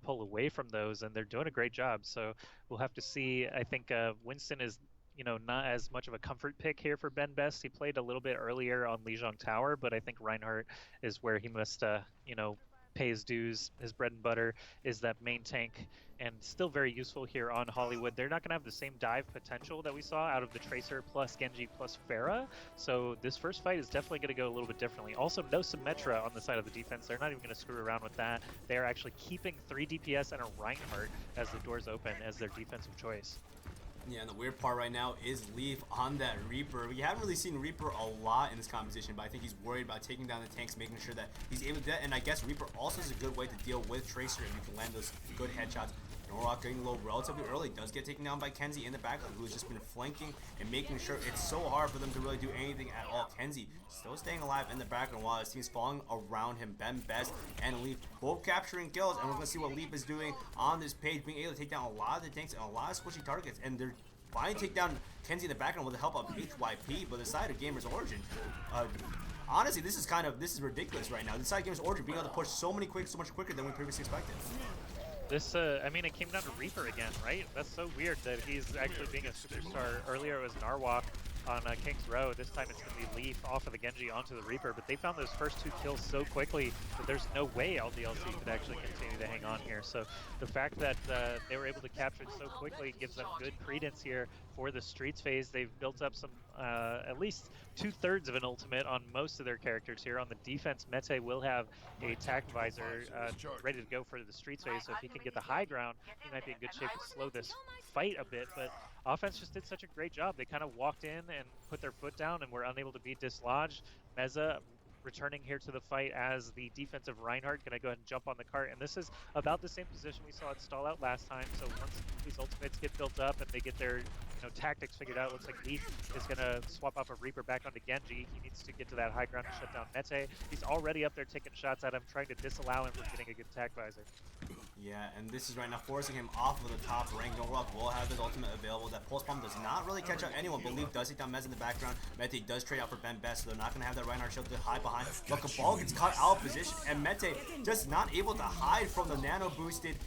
pull away from those, and they're doing a great job. So we'll have to see. I think Winston is, you know, not as much of a comfort pick here for Ben Best. He played a little bit earlier on Lijiang Tower, but I think Reinhardt is where he must, you know, pay his dues. His bread and butter is that main tank, and still very useful here on Hollywood. They're not going to have the same dive potential that we saw out of the Tracer plus Genji plus Pharah, so this first fight is definitely going to go a little bit differently. Also, no Symmetra on the side of the defense. They're not even going to screw around with that. They are actually keeping 3 DPS and a Reinhardt as the doors open as their defensive choice. Yeah, and the weird part right now is Leaf on that Reaper. We haven't really seen Reaper a lot in this competition, but I think he's worried about taking down the tanks, making sure that he's able to do that. And I guess Reaper also is a good way to deal with Tracer, and you can land those good headshots Norwalk getting low relatively early, does get taken down by Kenzie in the backline, who has just been flanking and making sure it's so hard for them to really do anything at all. Kenzie still staying alive in the background while his team's falling around him. Ben Best and Leaf both capturing kills, and we're going to see what Leaf is doing on this page, being able to take down a lot of the tanks and a lot of squishy targets, and they're finally take down Kenzie in the background with the help of HYP, but the side of GamersOrigin, honestly, this is ridiculous right now. The side of GamersOrigin being able to push so much quicker than we previously expected. This, I mean, it came down to Reaper again, right? That's so weird that he's actually being a superstar. Earlier it was Narwhal on King's Row. This time it's going to be Leaf off of the Genji onto the Reaper, but they found those first 2 kills so quickly that there's no way LDLC could actually continue to hang on here. So the fact that they were able to capture it so quickly gives them good credence here for the Streets phase. They've built up some, at least 2/3 of an ultimate on most of their characters here. On the defense, Mete will have a tac visor ready to go for the Streets phase, so if he can get the high ground, he might be in good shape to slow this fight a bit, but offense just did such a great job. They kind of walked in and put their foot down and were unable to be dislodged. Meza returning here to the fight as the defensive Reinhardt. Gonna go ahead and jump on the cart, and this is about the same position we saw it stall out last time. So once these ultimates get built up and they get their tactics figured out, it looks like Leaf is gonna swap off a Reaper back onto Genji. He needs to get to that high ground to shut down Mete. He's already up there taking shots at him, trying to disallow him from getting a good tac visor. Yeah, and this is right now forcing him off of the top rank. Norwalk will have his ultimate available. That pulse bomb does not really catch out anyone, but Leaf does take down Mez in the background. Mete does trade out for Ben Best, so they're not going to have that Reinhardt shield to hide behind. But Cabal gets caught out of position, and Mete just not able to hide from the nano boosted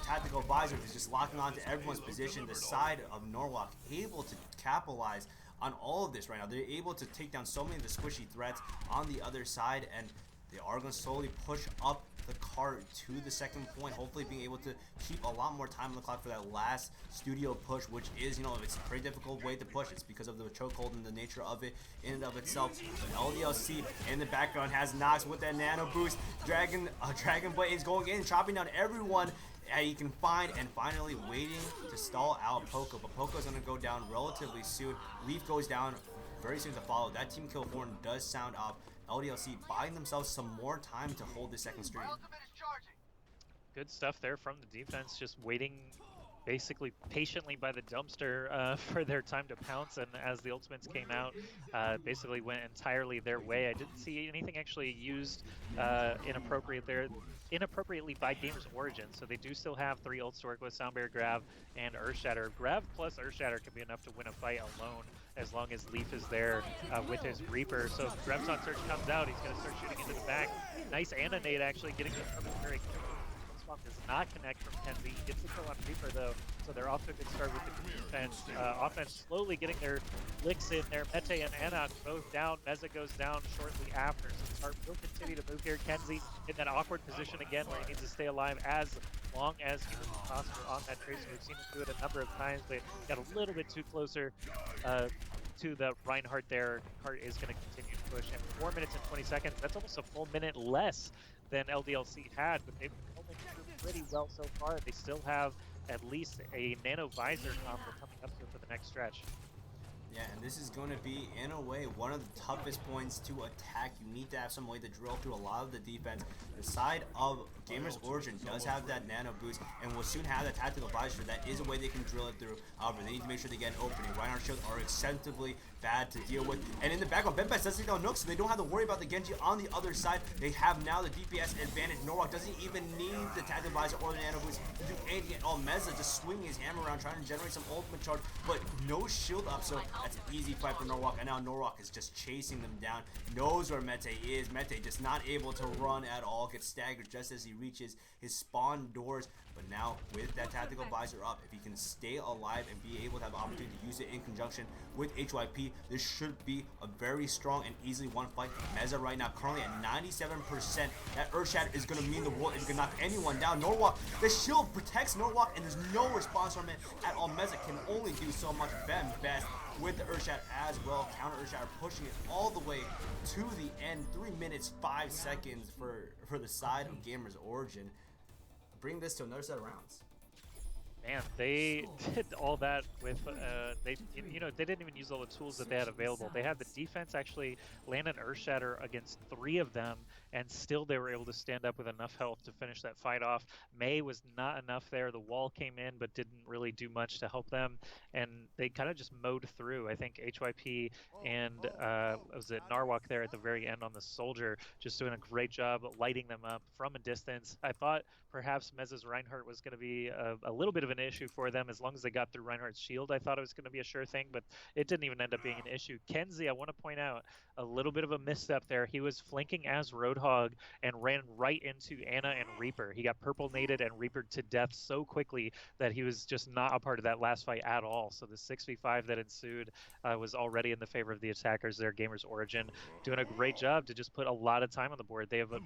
tactical visor. He's just locking onto everyone's position. The side of Norwalk able to capitalize on all of this right now. They're able to take down so many of the squishy threats on the other side, and they are going to slowly push up the cart to the second point, hopefully being able to keep a lot more time on the clock for that last studio push, which is, it's a pretty difficult way to push. It's because of the chokehold and the nature of it in and of itself. But LDLC in the background has Nox with that nano boost. Dragon Blade is going in, chopping down everyone he can find, and finally waiting to stall out Poco. But Poco's going to go down relatively soon. Leaf goes down very soon to follow. That team kill horn does sound off. LDLC buying themselves some more time to hold this second streak. Good stuff there from the defense, just waiting basically patiently by the dumpster for their time to pounce, and as the ultimates came out, basically went entirely their way. I didn't see anything actually used inappropriately by GamersOrigin, so they do still have 3 ults to work with: Soundbarrier, Grav, and Earthshatter. Grav plus Earthshatter can be enough to win a fight alone, as long as Leaf is there with his Reaper. So if Grav's Search comes out, he's going to start shooting into the back. Nice Anonade actually getting the very does not connect from Kenzie. He gets the kill on Reaper though, so they're off to a good start with the defense. Offense slowly getting their licks in there. Mete and Anok both down. Meza goes down shortly after, so the start will continue to move here. Kenzie in that awkward position again where he needs to stay alive as long as humanly possible on that tracer. We've seen him do it a number of times, but got a little bit too closer to the Reinhardt there. Cart is going to continue to push, and 4 minutes and 20 seconds, that's almost a full minute less than LDLC had, but they've been holding through pretty well so far. They still have at least a nano visor combo coming up here for the next stretch. Yeah, and this is going to be, in a way, one of the toughest points to attack. You need to have some way to drill through a lot of the defense. The side of GamersOrigin does have that nano boost, and will soon have that tactical visor. That is a way they can drill it through. However, they need to make sure they get an opening. Reinhardt shields are extensively bad to deal with. And in the background, Benpass does take down Nook, so they don't have to worry about the Genji on the other side. They have now the DPS advantage. Norwalk doesn't even need the tactical visor or the nano boost to do anything at all. Meza just swinging his hammer around, trying to generate some ultimate charge, but no shield up, so that's an easy fight for Norwalk, and now Norwalk is just chasing them down. Knows where Mete is. Mete just not able to run at all. Gets staggered just as he reaches his spawn doors. But now with that tactical visor up, if he can stay alive and be able to have the opportunity to use it in conjunction with HYP, this should be a very strong and easily won fight. Meza right now currently at 97%. That Earthshatter is going to mean the world if you can knock anyone down. Norwalk, the shield protects Norwalk, and there's no response from it at all. Meza can only do so much. Ben Best with the Earthshatter as well. Counter Earthshatter pushing it all the way to the end. 3 minutes 5 seconds for the side of GamersOrigin. Bring this to another set of rounds. Man, they did all that with they they didn't even use all the tools that they had available. They had the defense actually land an Earthshatter against 3 of them, and still they were able to stand up with enough health to finish that fight off. Mei was not enough there. The wall came in, but didn't really do much to help them, and they kind of just mowed through. I think HYP and was it Narwhal there at the very end on the soldier, just doing a great job lighting them up from a distance. I thought perhaps Mez's Reinhardt was going to be a little bit of an issue for them as long as they got through Reinhardt's shield. I thought it was going to be a sure thing, but it didn't even end up being an issue. Kenzie, I want to point out a little bit of a misstep there. He was flanking as Roadhog and ran right into Ana and Reaper. He got purple naded and Reapered to death so quickly that he was just not a part of that last fight at all. So the 6v5 that ensued was already in the favor of the attackers there. GamersOrigin doing a great job to just put a lot of time on the board. They have a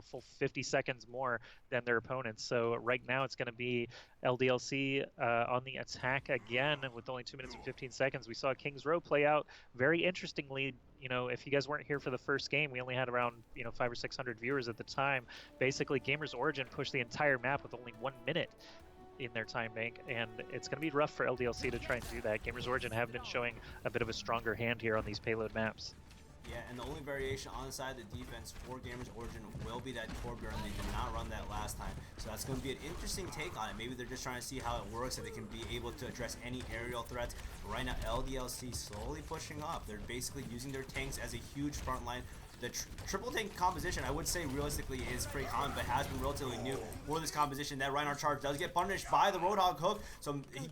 full 50 seconds more than their opponents. So right now it's going to be LDLC on the attack again with only 2 minutes and 15 seconds. We saw King's Row play out very interestingly. If you guys weren't here for the first game, we only had around 500 or 600 viewers at the time. Basically, GamersOrigin pushed the entire map with only 1 minute in their time bank, and it's going to be rough for LDLC to try and do that. GamersOrigin have been showing a bit of a stronger hand here on these payload maps. Yeah, and the only variation on the side of the defense for GamersOrigin will be that Torbjorn. They did not run that last time. So that's going to be an interesting take on it. Maybe they're just trying to see how it works, if they can be able to address any aerial threats. But right now, LDLC slowly pushing up. They're basically using their tanks as a huge front line. The triple tank composition, I would say realistically, is pretty common, but has been relatively new for this composition. That Reinhardt charge does get punished by the Roadhog hook, so he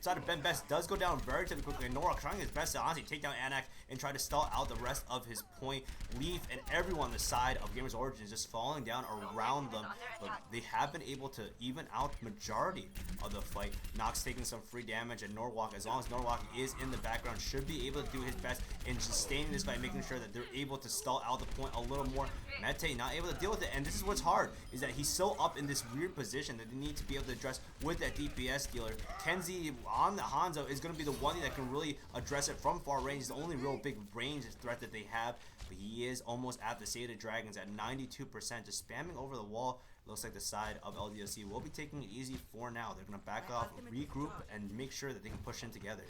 side of Ben Best does go down very quickly, and Norak trying his best to honestly take down Anak and try to stall out the rest of his point. Leaf and everyone on the side of GamersOrigin is just falling down around them, but they have been able to even out majority of the fight. Nox taking some free damage, and Norwalk, as long as Norwalk is in the background, should be able to do his best in sustaining this fight, making sure that they're able to stall out the point a little more. Mete not able to deal with it, and this is what's hard, is that he's so up in this weird position that they need to be able to address with that DPS dealer. Kenzie on the Hanzo is going to be the one that can really address it from far range. It's the only real big range threat that they have, but he is almost at the State of Dragons at 92%, just spamming over the wall. Looks like the side of LDLC will be taking it easy for now. They're going to back off, regroup, and make sure that they can push in together.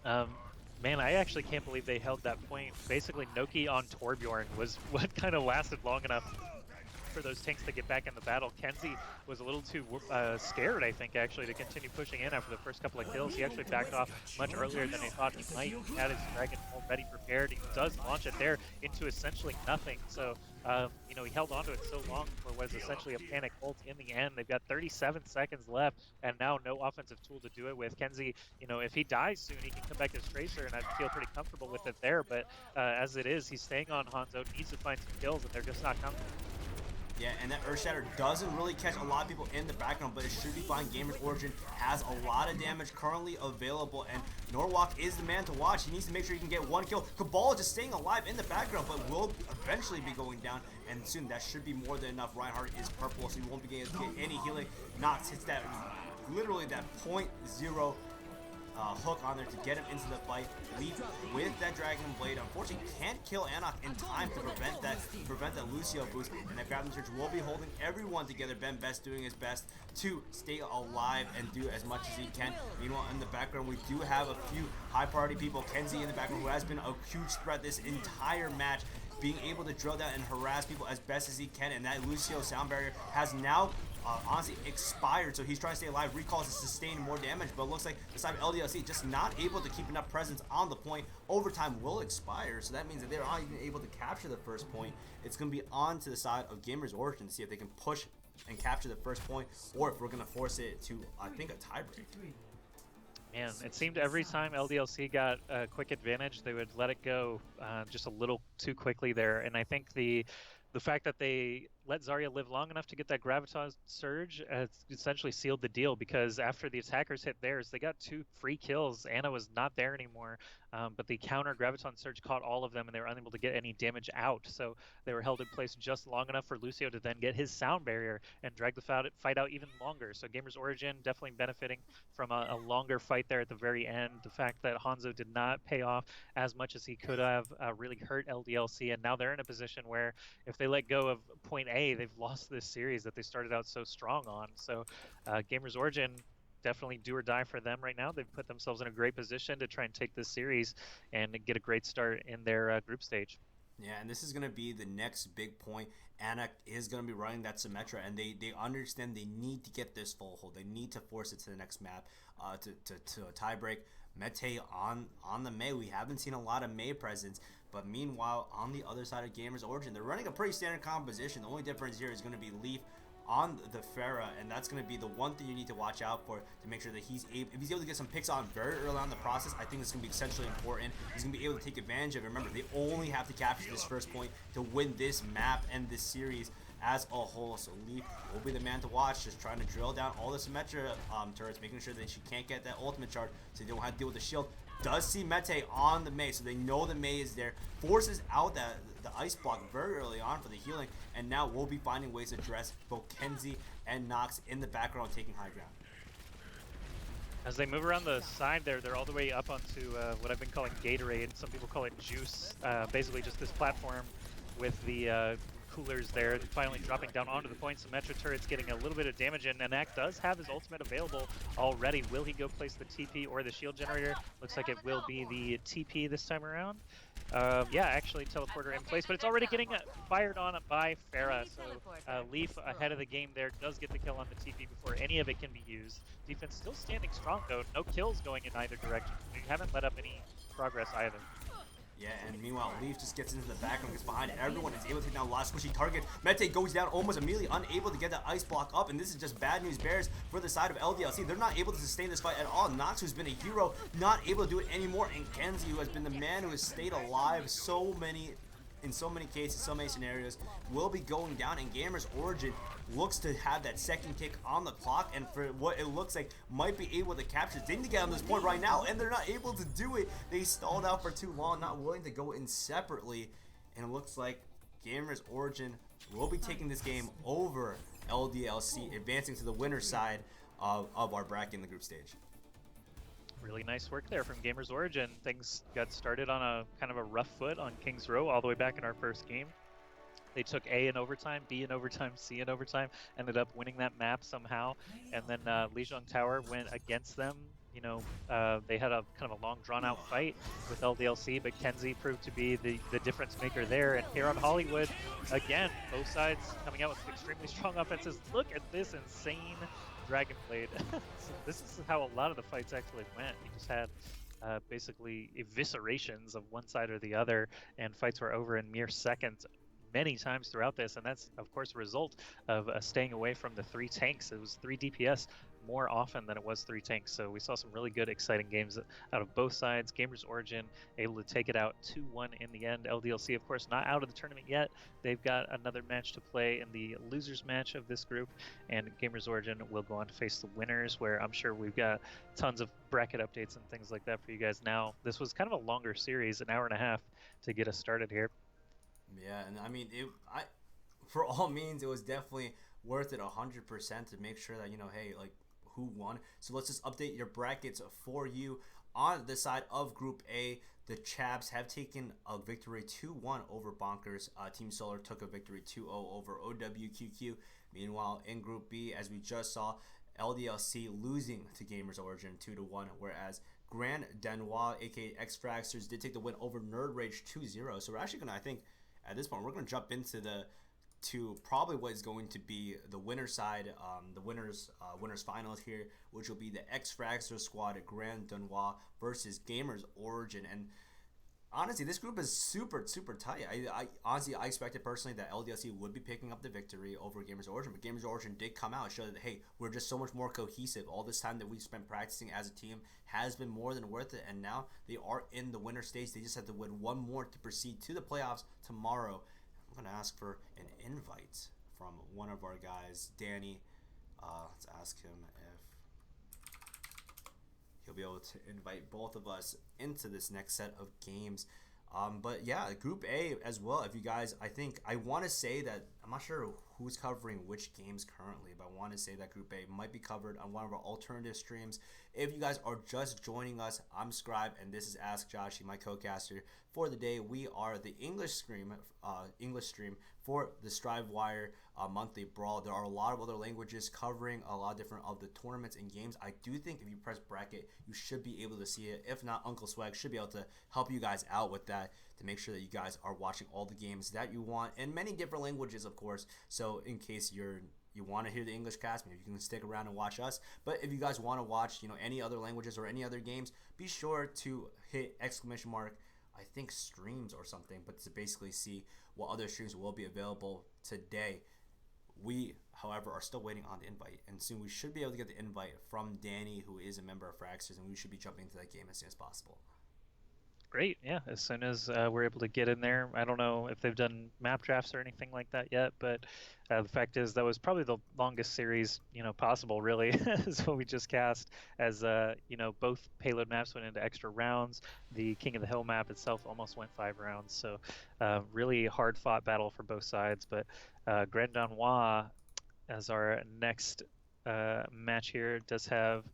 Man, I actually can't believe they held that point. Basically, Noki on Torbjorn was what kind of lasted long enough for those tanks to get back in the battle. Kenzie was a little too scared, I think, actually, to continue pushing in after the first couple of kills. He actually backed off much earlier than he thought he might. He had his dragon already prepared. He does launch it there into essentially nothing. So, he held onto it so long for what is essentially a panic ult in the end. They've got 37 seconds left, and now no offensive tool to do it with. Kenzie, if he dies soon, he can come back as Tracer, and I feel pretty comfortable with it there. But as it is, he's staying on Hanzo, needs to find some kills, and they're just not coming. Yeah, and that Earthshatter doesn't really catch a lot of people in the background, but it should be fine. GamersOrigin has a lot of damage currently available, and Norwalk is the man to watch. He needs to make sure he can get one kill. Cabal is just staying alive in the background, but will eventually be going down, and soon that should be more than enough. Reinhardt is purple, so he won't be getting to get any healing. Nox hits that, literally that 0.0 hook on there to get him into the fight. Leaf with that Dragon Blade, unfortunately can't kill Anok in time to prevent that Lucio boost, and that Grappling Surge will be holding everyone together. Ben Best doing his best to stay alive and do as much as he can. Meanwhile, in the background, we do have a few high priority people. Kenzie in the background, who has been a huge threat this entire match, being able to drill down and harass people as best as he can, and that Lucio sound barrier has now honestly expired, so he's trying to stay alive. Recalls to sustain more damage, but it looks like the side of LDLC just not able to keep enough presence on the point. Overtime will expire, so that means that they're not even able to capture the first point. It's going to be on to the side of GamersOrigin to see if they can push and capture the first point, or if we're going to force it to, I think, a tiebreak. Man, it seemed every time LDLC got a quick advantage, they would let it go just a little too quickly there. And I think the fact that they let Zarya live long enough to get that Gravitas Surge essentially sealed the deal, because after the attackers hit theirs, they got 2 free kills. Ana was not there anymore, but the counter Graviton Surge caught all of them, and they were unable to get any damage out. So they were held in place just long enough for Lucio to then get his sound barrier and drag the fight out even longer. So GamersOrigin definitely benefiting from a longer fight there at the very end. The fact that Hanzo did not pay off as much as he could have really hurt LDLC, and now they're in a position where if they let go of point A A, they've lost this series that they started out so strong on. So GamersOrigin, definitely do or die for them right now. They've put themselves in a great position to try and take this series and get a great start in their group stage. Yeah, and this is going to be the next big point. Anak is going to be running that Symmetra, and they understand they need to get this full hold. They need to force it to the next map to a tiebreak. Mete on the Mei. We haven't seen a lot of Mei presence, but meanwhile, on the other side of GamersOrigin, they're running a pretty standard composition. The only difference here is going to be Leaf on the Pharah, and that's going to be the one thing you need to watch out for to make sure that if he's able to get some picks on very early on in the process, I think it's going to be essentially important. He's going to be able to take advantage of it. Remember, they only have to capture this first point to win this map and this series as a whole. So Leaf will be the man to watch, just trying to drill down all the Symmetra turrets, making sure that she can't get that ultimate charge so they don't have to deal with the shield. Does see Mete on the Mei, so they know the Mei is there. Forces out the ice block very early on for the healing, and now we'll be finding ways to address both Kenzie and Nox in the background taking high ground. As they move around the side there, they're all the way up onto what I've been calling Gatorade. Some people call it Juice. Basically just this platform with the coolers there, finally dropping down onto the point. Symmetra turret's getting a little bit of damage, and Anak does have his ultimate available already. Will he go place the TP or the shield generator? Looks like it will be the TP this time around. Yeah, actually teleporter in place, but it's already getting fired on by Pharah. So Leaf ahead of the game there does get the kill on the TP before any of it can be used. Defense still standing strong though, no kills going in either direction. We haven't let up any progress either. Yeah, and meanwhile, Leaf just gets into the background, gets behind everyone, is able to take down a lot of squishy targets. Mete goes down almost immediately, unable to get that ice block up, and this is just bad news bears for the side of LDLC. They're not able to sustain this fight at all. Nox, who's been a hero, not able to do it anymore, and Kenzie, who has been the man who has stayed alive in so many cases, so many scenarios, will be going down, and GamersOrigin looks to have that second kick on the clock, and for what it looks like, might be able to capture. They need to get on this point right now, and they're not able to do it. They stalled out for too long, not willing to go in separately, and it looks like GamersOrigin will be taking this game over LDLC, advancing to the winner's side of our bracket in the group stage. Really nice work there from GamersOrigin. Things got started on a kind of a rough foot on King's Row all the way back in our first game. They took A in overtime, B in overtime, C in overtime, ended up winning that map somehow, and then Lijiang Tower went against them. You know, they had a kind of a long drawn-out fight with LDLC, but Kenzie proved to be the difference maker there. And here on Hollywood, again, both sides coming out with extremely strong offenses. Look at this insane Dragon Blade. So this is how a lot of the fights actually went. You just had basically eviscerations of one side or the other, and fights were over in mere seconds many times throughout this, and that's of course a result of staying away from the 3 tanks. It was 3 DPS more often than it was 3 tanks, so we saw some really good exciting games out of both sides. GamersOrigin able to take it out 2-1 in the end. LDLC of course not out of the tournament yet. They've got another match to play in the losers match of this group, and GamersOrigin will go on to face the winners, where I'm sure we've got tons of bracket updates and things like that for you guys now. This was kind of a longer series, an hour and a half to get us started here. Yeah, and I mean, for all means, it was definitely worth it 100% to make sure that, you know, hey, like, who won. So let's just update your brackets for you. On the side of Group A, the Chabs have taken a victory 2-1 over Bonkers. Team Solar took a victory 2-0 over OWQQ. Meanwhile, in Group B, as we just saw, LDLC losing to GamersOrigin 2-1, whereas Grand Danois, aka X-Fraxters, did take the win over Nerd Rage 2-0. So we're actually going to, I think, at this point, we're going to jump into probably what is going to be the winner's side, the winners finals here, which will be the X-Fraxter squad at Grand Danois versus GamersOrigin. And honestly, this group is super tight. I honestly expected personally that LDLC would be picking up the victory over GamersOrigin, but GamersOrigin did come out and show that, hey, we're just so much more cohesive. All this time that we've spent practicing as a team has been more than worth it, and now they are in the winner stage. They just have to win one more to proceed to the playoffs tomorrow. I'm going to ask for an invite from one of our guys, Danny. Let's ask him if he'll be able to invite both of us into this next set of games. But yeah, Group A as well. If you guys, I want to say that I'm not sure who's covering which games currently, but I want to say that Group A might be covered on one of our alternative streams. If you guys are just joining us, I'm Scribe, and this is Ask Joshy, my co-caster for the day. We are the English stream for the StriveWire monthly Brawl. There are a lot of other languages covering a lot of different of the tournaments and games. I do think if you press bracket, you should be able to see it. If not, Uncle Swag should be able to help you guys out with that to make sure that you guys are watching all the games that you want in many different languages, of course. So in case you want to hear the English cast, maybe you can stick around and watch us. But if you guys want to watch, any other languages or any other games, be sure to hit exclamation mark, I think streams or something, but to basically see what other streams will be available today. We, however, are still waiting on the invite, and soon we should be able to get the invite from Danny, who is a member of Fraxers, and we should be jumping into that game as soon as possible. Great, yeah. As soon as we're able to get in there, I don't know if they've done map drafts or anything like that yet, but the fact is that was probably the longest series, possible. Really, is what we just cast. As both payload maps went into extra rounds. The King of the Hill map itself almost went 5 rounds, so really hard fought battle for both sides. But Grand Danois, as our next match here, does have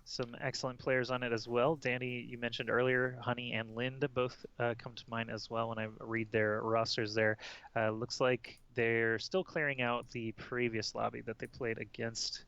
some excellent players on it as well. Danny, you mentioned earlier, Honey and Lind both come to mind as well when I read their rosters there. Looks like they're still clearing out the previous lobby that they played against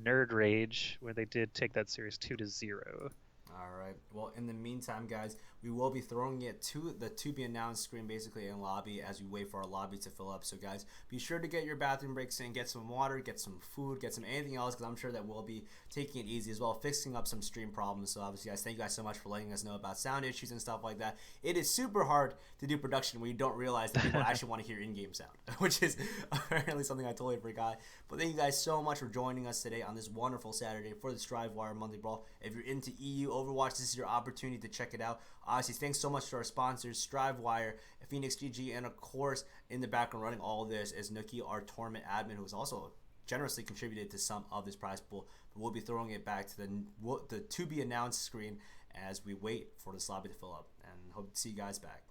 Nerd Rage, where they did take that series 2-0. All right. Well, in the meantime, guys, we will be throwing it to the to-be-announced screen basically in lobby as we wait for our lobby to fill up. So, guys, be sure to get your bathroom breaks in, get some water, get some food, get some anything else, because I'm sure that we'll be taking it easy as well, fixing up some stream problems. So, obviously, guys, thank you guys so much for letting us know about sound issues and stuff like that. It is super hard to do production when you don't realize that people actually want to hear in-game sound, which is apparently something I totally forgot. But thank you guys so much for joining us today on this wonderful Saturday for the StriveWire Monthly Brawl. If you're into EU Overwatch, this is your opportunity to check it out. Obviously, thanks so much to our sponsors, StriveWire, Phoenix GG, and of course, in the background running all of this is Nookie, our tournament admin, who has also generously contributed to some of this prize pool. But we'll be throwing it back to the to-be-announced screen as we wait for this lobby to fill up. And hope to see you guys back.